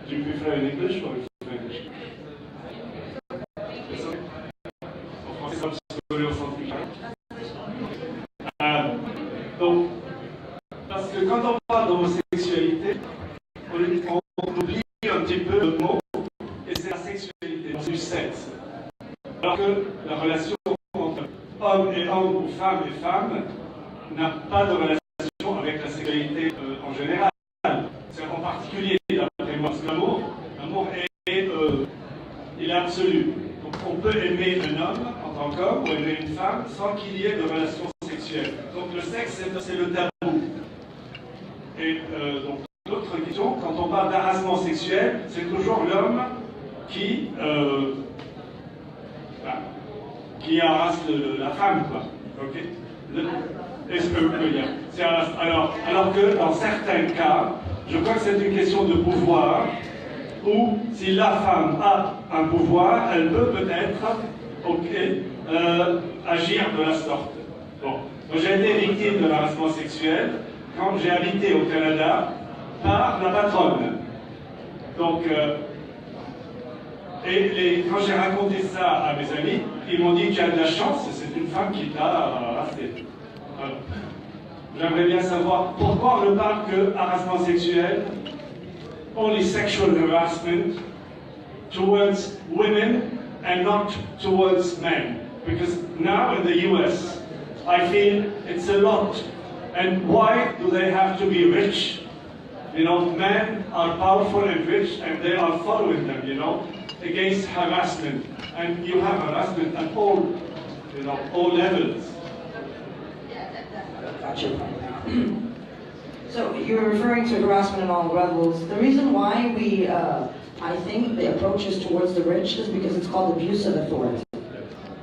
Do you prefer in English or in French? En français, ça me au centre. Donc, parce que quand on parle d'homosexualité, on oublie un petit peu le mot, et c'est la sexualité, c'est du sexe. Alors que la relation entre homme et homme ou femme et femme n'a pas de relation avec la sexualité en général. C'est en particulier, d'après moi, parce que l'amour il est absolu. Donc on peut aimer un homme en tant qu'homme ou aimer une femme sans qu'il y ait de relation sexuelle. Donc le sexe, c'est le tabou. Et donc, l'autre question, quand on parle d'harassement sexuel, c'est toujours l'homme qui harasse la femme, quoi. Ok. Alors que dans certains cas, je crois que c'est une question de pouvoir, où si la femme a un pouvoir, elle peut peut-être agir de la sorte. Bon. J'ai été victime de l'harassement sexuel quand j'ai habité au Canada par la patronne. Donc, quand j'ai raconté ça à mes amis, ils m'ont dit qu'il y a de la chance, c'est une femme qui t'a harassé. J'aimerais bien savoir pourquoi on ne parle que harassement sexuel, only sexual harassment towards women and not towards men. Because now in the US, I feel it's a lot. And why do they have to be rich? You know, men are powerful and rich and they are following them, you know, against harassment. And you have harassment at all levels. Gotcha. So you're referring to harassment in all levels. The reason why I think the approach is towards the rich is because it's called abuse of authority,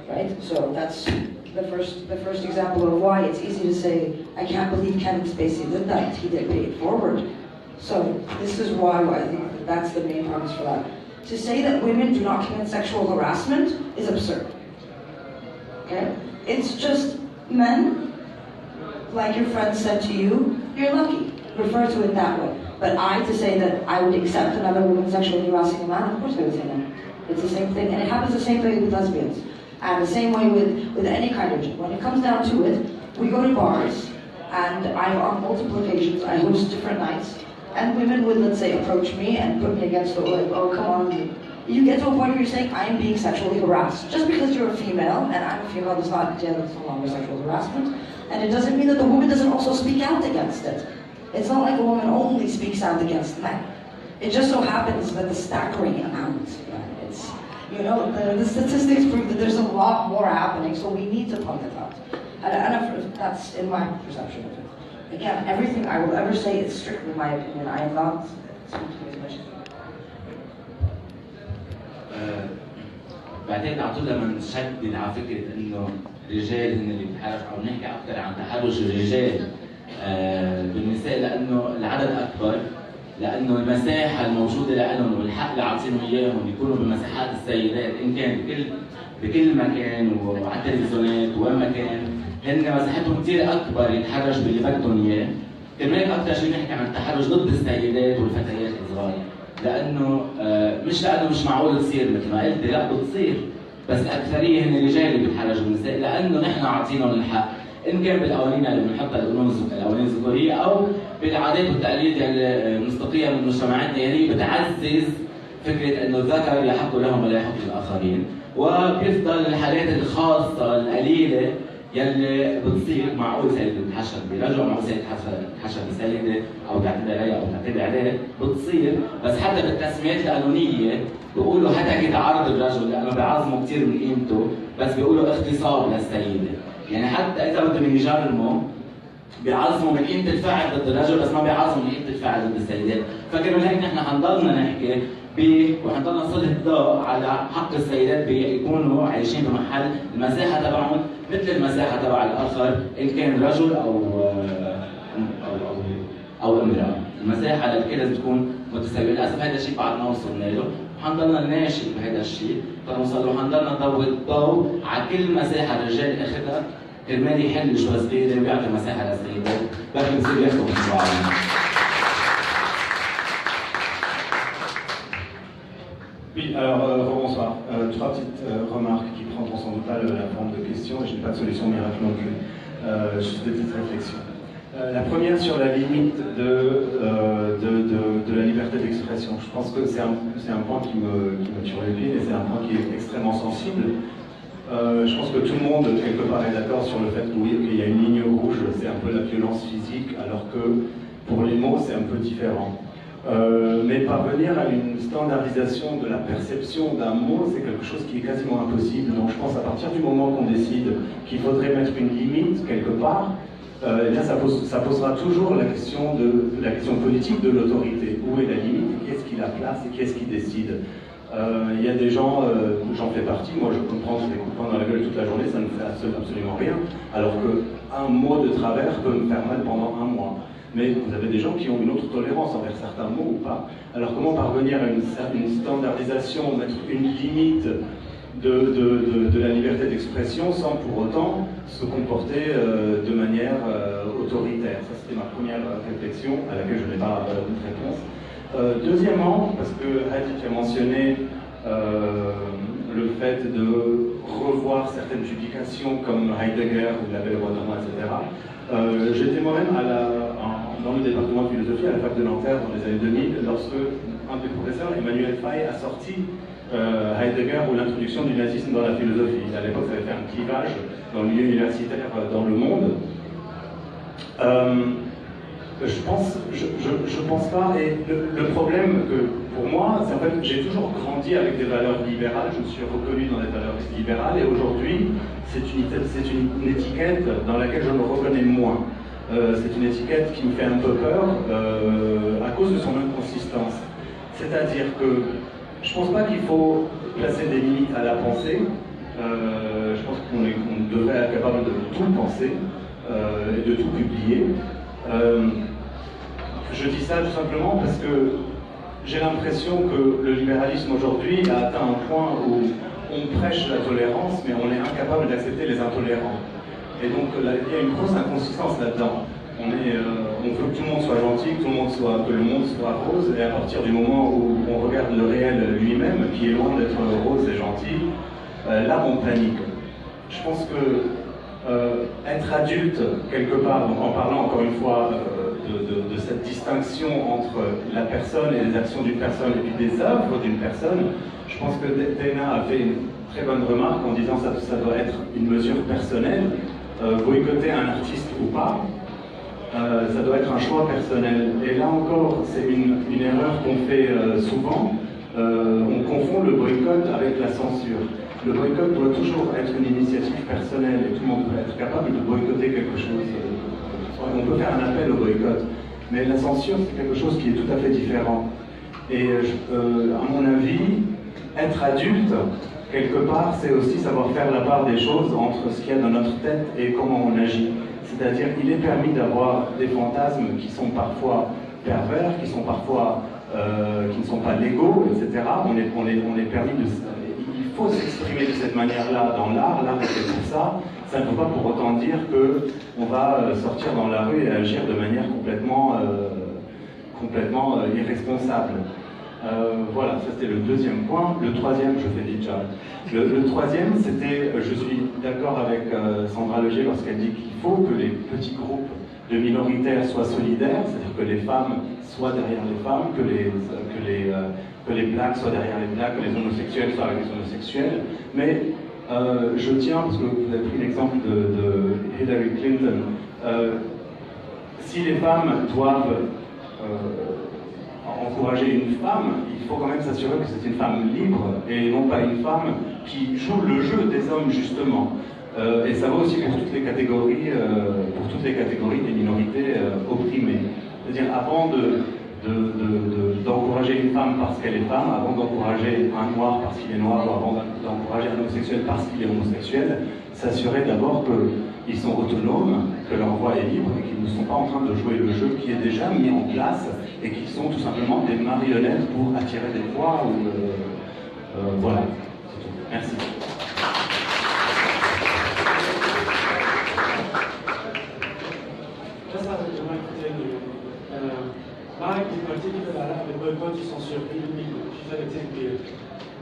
right? So that's the first example of why it's easy to say, I can't believe Kevin Spacey did that, he did pay it forward. So this is why I think that's the main premise for that. To say that women do not commit sexual harassment is absurd. Okay? It's just men, like your friend said to you, you're lucky. Refer to it that way. But to say that I would accept another woman sexually harassing a man, of course I would say no. It's the same thing, and it happens the same way with lesbians. And the same way with any kind of gender. When it comes down to it, we go to bars, and on multiple occasions, I host different nights, and women would, let's say, approach me and put me against the wall, oh, come on. You get to a point where you're saying, I am being sexually harassed. Just because you're a female, and I'm a female, does not entail it's no longer sexual harassment. And it doesn't mean that the woman doesn't also speak out against it. It's not like a woman only speaks out against men. It just so happens that the staggering amount, it's, you know, the statistics prove that there's a lot more happening, so we need to point it out. And that's in my perception of it. Again, everything I will ever say is strictly my opinion. I am not speaking as much as بعتقد على طول لما نشدد على فكره انه الرجال هن اللي بيتحركوا او نحكي اكثر عن تحرش الرجال بالنساء لانه العدد اكبر، لانه المساحه الموجوده لهم والحق اللي عاطينهم اياهم يكونوا بمساحات السيدات ان كان بكل مكان وعلى التلفزيونات وين ما كان، هن مساحتهم كثير اكبر يتحرش باللي بدهم اياه، كمان اكثر شيء نحكي عن التحرش ضد السيدات والفتيات الصغار، لانه مش معقول تصير مثل ما قلت، لا بتصير، بس الاكثريه هن الرجال اللي بيتحرجوا بالنساء، لانه نحن عاطينهم الحق، ان كان بالقوانين اللي بنحطها القوانين الذكوريه او بالعادات والتقاليد اللي مستقيه من مجتمعاتنا اللي بتعزز فكره انه الذكر يحق لهم ولا يحق للاخرين، وبيفضل الحالات الخاصه القليله يلي بتصير معقول سيدة تتحشر برجل، معقول سيدة تتحشر بسيدة أو تعتدي عليها أو تعتدي عليه، بتصير، بس حتى بالتسميات القانونية بيقولوا حتى كده عرض الرجل لأنه بيعظموا كثير من قيمته، بس بيقولوا اغتصاب للسيدة، يعني حتى إذا بدهم يجرموا بيعظموا من قيمة الفعل ضد الرجل بس ما بيعظموا من قيمة الفعل ضد السيدات، فكروا هيك نحن حنضلنا نحكي وحنضلنا نسلط الضوء على حق السيدات بيكونوا عايشين بمحل المساحة تبعهم مثل المساحة تبع الآخر إن كان رجل أو امرأة، المساحة للكل لازم تكون متساوية، للأسف هذا الشيء بعد ما وصلنا له، وحنضلنا نناشد بهذا الشيء تنوصل له، وحنضلنا نضوي الضوء على كل مساحة الرجال أخذها كرمال يحل شوي صغيرة ويعطي مساحة للسيدات، بس بصير ياخذوا من بعضهم. Oui, alors bonsoir. Trois petites remarques qui prendront sans doute pas la forme de questions, et je n'ai pas de solution miracle non plus. Juste des petites réflexions. La première sur la limite de la liberté d'expression. Je pense que c'est un point qui me tire les pieds et c'est un point qui est extrêmement sensible. Je pense que tout le monde, quelque part, est d'accord sur le fait qu'il y a une ligne rouge, c'est un peu la violence physique, alors que pour les mots, c'est un peu différent. Mais parvenir à une standardisation de la perception d'un mot, c'est quelque chose qui est quasiment impossible. Donc je pense à partir du moment qu'on décide qu'il faudrait mettre une limite quelque part, eh bien ça posera toujours la question politique de l'autorité. Où est la limite? Qui est-ce qui la place et qui est-ce qui décide? Il y a des gens, j'en fais partie, moi je comprends que des coups de poing dans la gueule toute la journée, ça ne fait absolument rien, alors qu'un mot de travers peut me faire mal pendant un mois. Mais vous avez des gens qui ont une autre tolérance envers certains mots ou pas. Alors comment parvenir à une standardisation, mettre une limite de la liberté d'expression sans pour autant se comporter de manière autoritaire? Ça c'était ma première réflexion à laquelle je n'ai pas de réponse. Deuxièmement, parce que Hadith a mentionné le fait de revoir certaines publications comme Heidegger ou La Belle Roi, etc. J'étais moi-même dans le département de philosophie à la fac de Nanterre dans les années 2000, lorsque un des professeurs, Emmanuel Faye, a sorti Heidegger ou l'introduction du nazisme dans la philosophie. À l'époque, ça avait fait un clivage dans le milieu universitaire dans le monde. Je pense pas, et le problème que pour moi, c'est en fait j'ai toujours grandi avec des valeurs libérales, je me suis reconnu dans des valeurs libérales, et aujourd'hui c'est une étiquette dans laquelle je me reconnais moins. C'est une étiquette qui me fait un peu peur à cause de son inconsistance. C'est-à-dire que je pense pas qu'il faut placer des limites à la pensée, je pense qu'on devrait être capable de tout penser et de tout publier. Je dis ça tout simplement parce que j'ai l'impression que le libéralisme aujourd'hui a atteint un point où on prêche la tolérance, mais on est incapable d'accepter les intolérants. Et donc là, il y a une grosse inconsistance là-dedans. On veut que tout le monde soit gentil, que le monde soit rose, et à partir du moment où on regarde le réel lui-même, qui est loin d'être rose et gentil, là on panique. Je pense que être adulte, quelque part, donc en parlant encore une fois de cette distinction entre la personne et les actions d'une personne et puis des œuvres d'une personne, je pense que Dana a fait une très bonne remarque en disant que ça doit être une mesure personnelle, boycotter un artiste ou pas, ça doit être un choix personnel. Et là encore, c'est une erreur qu'on fait souvent, on confond le boycott avec la censure. Le boycott doit toujours être une initiative personnelle et tout le monde doit être capable de boycotter quelque chose. On peut faire un appel au boycott, mais la censure c'est quelque chose qui est tout à fait différent. Et à mon avis, être adulte, quelque part, c'est aussi savoir faire la part des choses entre ce qu'il y a dans notre tête et comment on agit. C'est-à-dire qu'il est permis d'avoir des fantasmes qui sont parfois pervers, qui sont parfois qui ne sont pas légaux, etc. On est permis de... Il faut s'exprimer de cette manière-là dans l'art, l'art c'est pour ça. Ça ne veut pas pour autant dire qu'on va sortir dans la rue et agir de manière complètement irresponsable. Voilà, ça c'était le deuxième point. Le troisième, je fais déjà. Le troisième, c'était, je suis d'accord avec Sandra Leger lorsqu'elle dit qu'il faut que les petits groupes de minoritaires soient solidaires, c'est-à-dire que les femmes soient derrière les femmes, que les blacks soient derrière les blacks, que les homosexuels soient avec les homosexuels. Mais je tiens, parce que vous avez pris l'exemple de Hillary Clinton, si les femmes doivent encourager une femme, il faut quand même s'assurer que c'est une femme libre et non pas une femme qui joue le jeu des hommes justement. Et ça va aussi pour toutes les catégories des minorités opprimées. C'est-à-dire avant d'encourager une femme parce qu'elle est femme, avant d'encourager un noir parce qu'il est noir, ou avant d'encourager un homosexuel parce qu'il est homosexuel, s'assurer d'abord qu'ils sont autonomes, que leur voix est libre et qu'ils ne sont pas en train de jouer le jeu qui est déjà mis en place et qu'ils sont tout simplement des marionnettes pour attirer des voix ou voilà. Merci. معك بالبارتيكل العلاقه بالبويكوت والسنسور في فرق كثير كبير.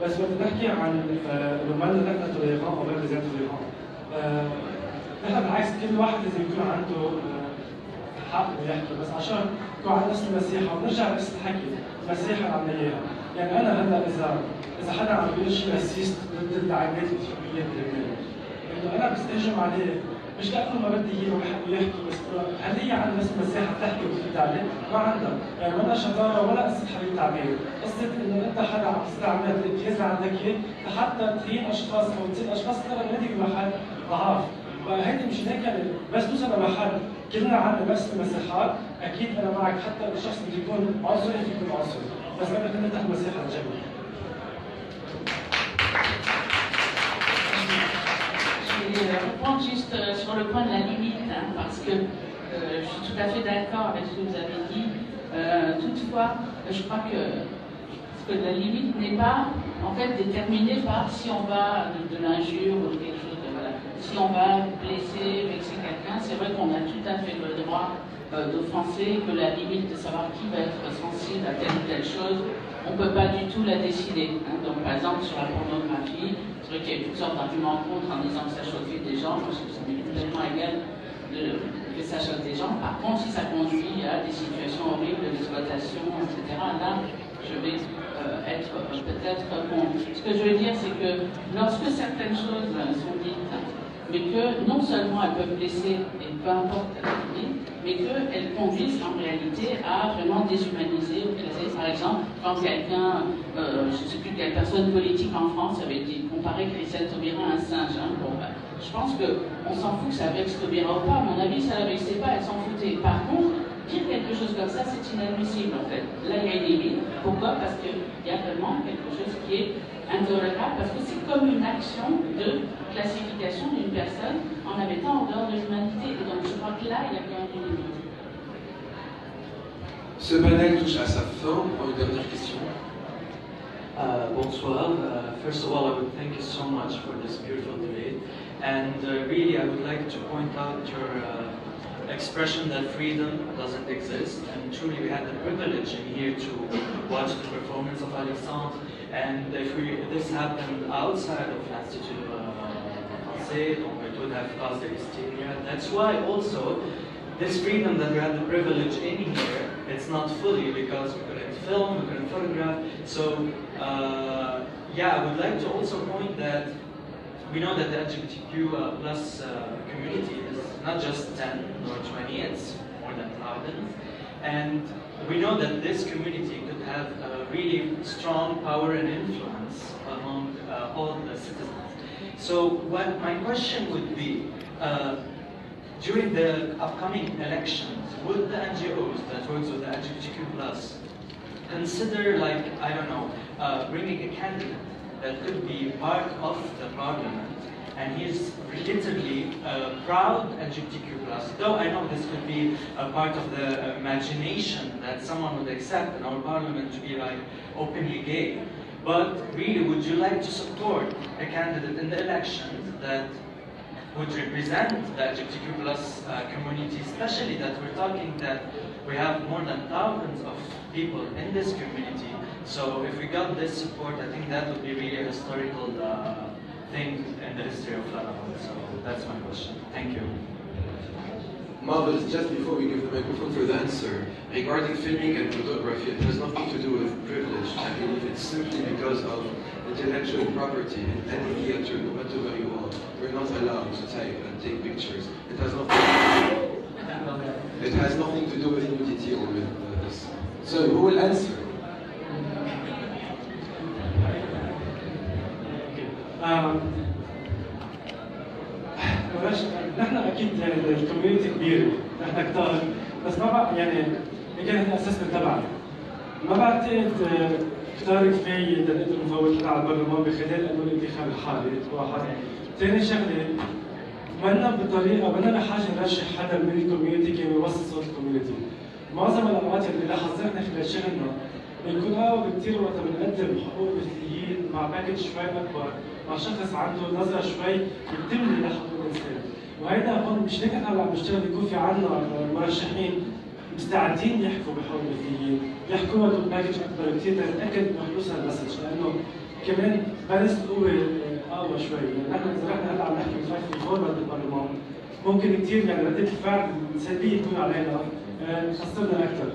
بس وقت نحكي عن انه ما نحن توليرون او غير زين توليرون، نحن بالعكس كل واحد لازم يكون عنده حق انه يحكي، بس عشان يكون على نفس المسيحه ونرجع لنفس الحكي، المسيحه اللي عم اياها، يعني انا هلا اذا حدا عم بيقول شيء راسيست ضد الدعايات الاثيوبيه بلبنان، انه انا بستهجم عليه مش لأنه ما بدي اياه ويحكي، بس هل هي عندها نفس المساحه تحكي وتفيد عليه؟ ما عندها، يعني ولا شطاره ولا قصه حريه تعبير، قصه انه انت حدا عم تستعمل الامتياز اللي عندك اياه لحتى تهين اشخاص او تزيد اشخاص ترى نادي بمحل ضعاف، فهيدي مش هيك بس توصل لمحل كلنا عندنا نفس المساحات، اكيد انا معك حتى الشخص اللي يكون عنصري في يكون عنصري، بس ما بدنا نفتح مساحه للجميع. Je vais répondre juste sur le point de la limite, hein, parce que je suis tout à fait d'accord avec ce que vous avez dit. Toutefois, je crois que la limite n'est pas en fait déterminée par si on va de l'injure ou quelque chose de voilà. Si on va blesser, vexer quelqu'un, c'est vrai qu'on a tout à fait le droit d'offenser, que la limite de savoir qui va être sensible à telle ou telle chose, on ne peut pas du tout la décider. Hein. Donc par exemple sur la pornographie, c'est vrai qu'il y a toutes sortes d'arguments contre en disant que ça choque des gens. Moi je trouve que ça m'est complètement égal que ça choque des gens. Par contre, si ça conduit à des situations horribles d'exploitation, etc., là, je vais être peut-être contre. Ce que je veux dire, c'est que lorsque certaines choses sont dites, mais que non seulement elles peuvent blesser, et peu importe la limite, mais qu'elles conduisent en réalité à vraiment déshumaniser ou blesser. Par exemple, quand quelqu'un, je ne sais plus quelle personne politique en France avait dit, comparé Christiane Taubira à un singe. Hein, bon, ben, je pense qu'on s'en fout que ça vexe Taubira ou pas. À mon avis, ça ne la vexait pas, elle s'en foutait. Par contre, dire quelque chose comme ça, c'est inadmissible en fait. Là, il y a une limite. Pourquoi? Parce qu'il y a vraiment quelque chose qui est intolérable, parce que c'est comme une action de classification d'une personne en la mettant en dehors de l'humanité. Et donc je crois que là, il y a bien une limite. Ce panel touche à sa fin. Une dernière question. Bonsoir. First of all, I would thank you so much for this beautiful debate. And really, I would like to point out your expression that freedom doesn't exist. And truly, we had the privilege in here to watch the performance of Alexandre. And if this happened outside of l'Institut Français, it would have caused a hysteria. That's why also, this freedom that we had the privilege in here, it's not fully because we couldn't film, we couldn't photograph. So, yeah, I would like to also point that we know that the LGBTQ plus community is not just 10 or 20, it's more than thousands. And we know that this community could have a really strong power and influence among all the citizens. So what my question would be, during the upcoming elections, would the NGOs that works with the LGBTQ plus consider, like, I don't know, bringing a candidate that could be part of the parliament, and he's literally proud LGBTQ+. Though I know this could be a part of the imagination that someone would accept in our parliament to be like openly gay. But really, would you like to support a candidate in the elections that would represent the LGBTQ plus community, especially that we're talking that we have more than thousands of people in this community. So if we got this support, I think that would be really a historical thing in the history of Lebanon. So that's my question. Thank you. Marvelous. Just before we give the microphone for the answer, regarding filming and photography, it has nothing to do with privilege. I believe it's simply because of intellectual property. In any theater, no matter where you are, we're not allowed to take pictures. It has nothing to do with nudity or with this. So who will answer? نحن اكيد يعني الكوميونتي كبيره، نحن كتار، بس ما بقى يعني يمكن احنا اسسنا تبعنا. ما بعتقد كتار كفايه نقدر نفوت على البرلمان بخلال انه الانتخاب الحالي واحد. ثاني شغله منا بطريقه منا بحاجه نرشح حدا من الكوميونتي كي يوصل صوت الكوميونتي. معظم الاوقات اللي لاحظنا احنا خلال شغلنا بنكون كثير وقت بنقدم حقوق مثليين مع باكج شوي اكبر، مع شخص عنده نظره شوي بتملي لحقوق الانسان. وهيدا هون مش هيك احنا عم نشتغل يكون في عندنا مرشحين مستعدين يحكوا بحقوق المثليين، يحكوا وقت باكج اكبر كثير لنتاكد انه يوصل المسج، لانه كمان بالانس القوه اقوى شوي، يعني نحن اذا رحنا هلا عم نحكي في فورمات بالبرلمان ممكن كثير يعني رده الفعل السلبيه تكون علينا تخسرنا اكثر.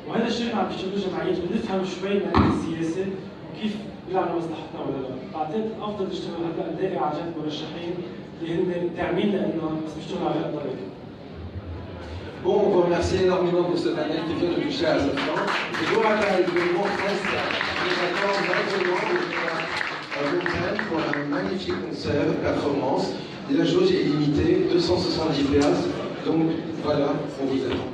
وهذا الشيء عم بيشتغلوا جمعيات بنفهم شوي من السياسه وكيف بيلعبوا مصلحتنا ولا لا. بعتقد الافضل تشتغل هلا نلاقي على جد مرشحين اللي هن داعمين لنا بس بيشتغلوا على الطريقه. Bon, on vous remercie énormément pour ce panel qui vient de toucher à sa fin. Et je vous rappelle que le monde reste nous attend maintenant à Brooklyn pour un magnifique concert, performance. Et la jauge est limitée, 270 places. Donc voilà, on vous attend.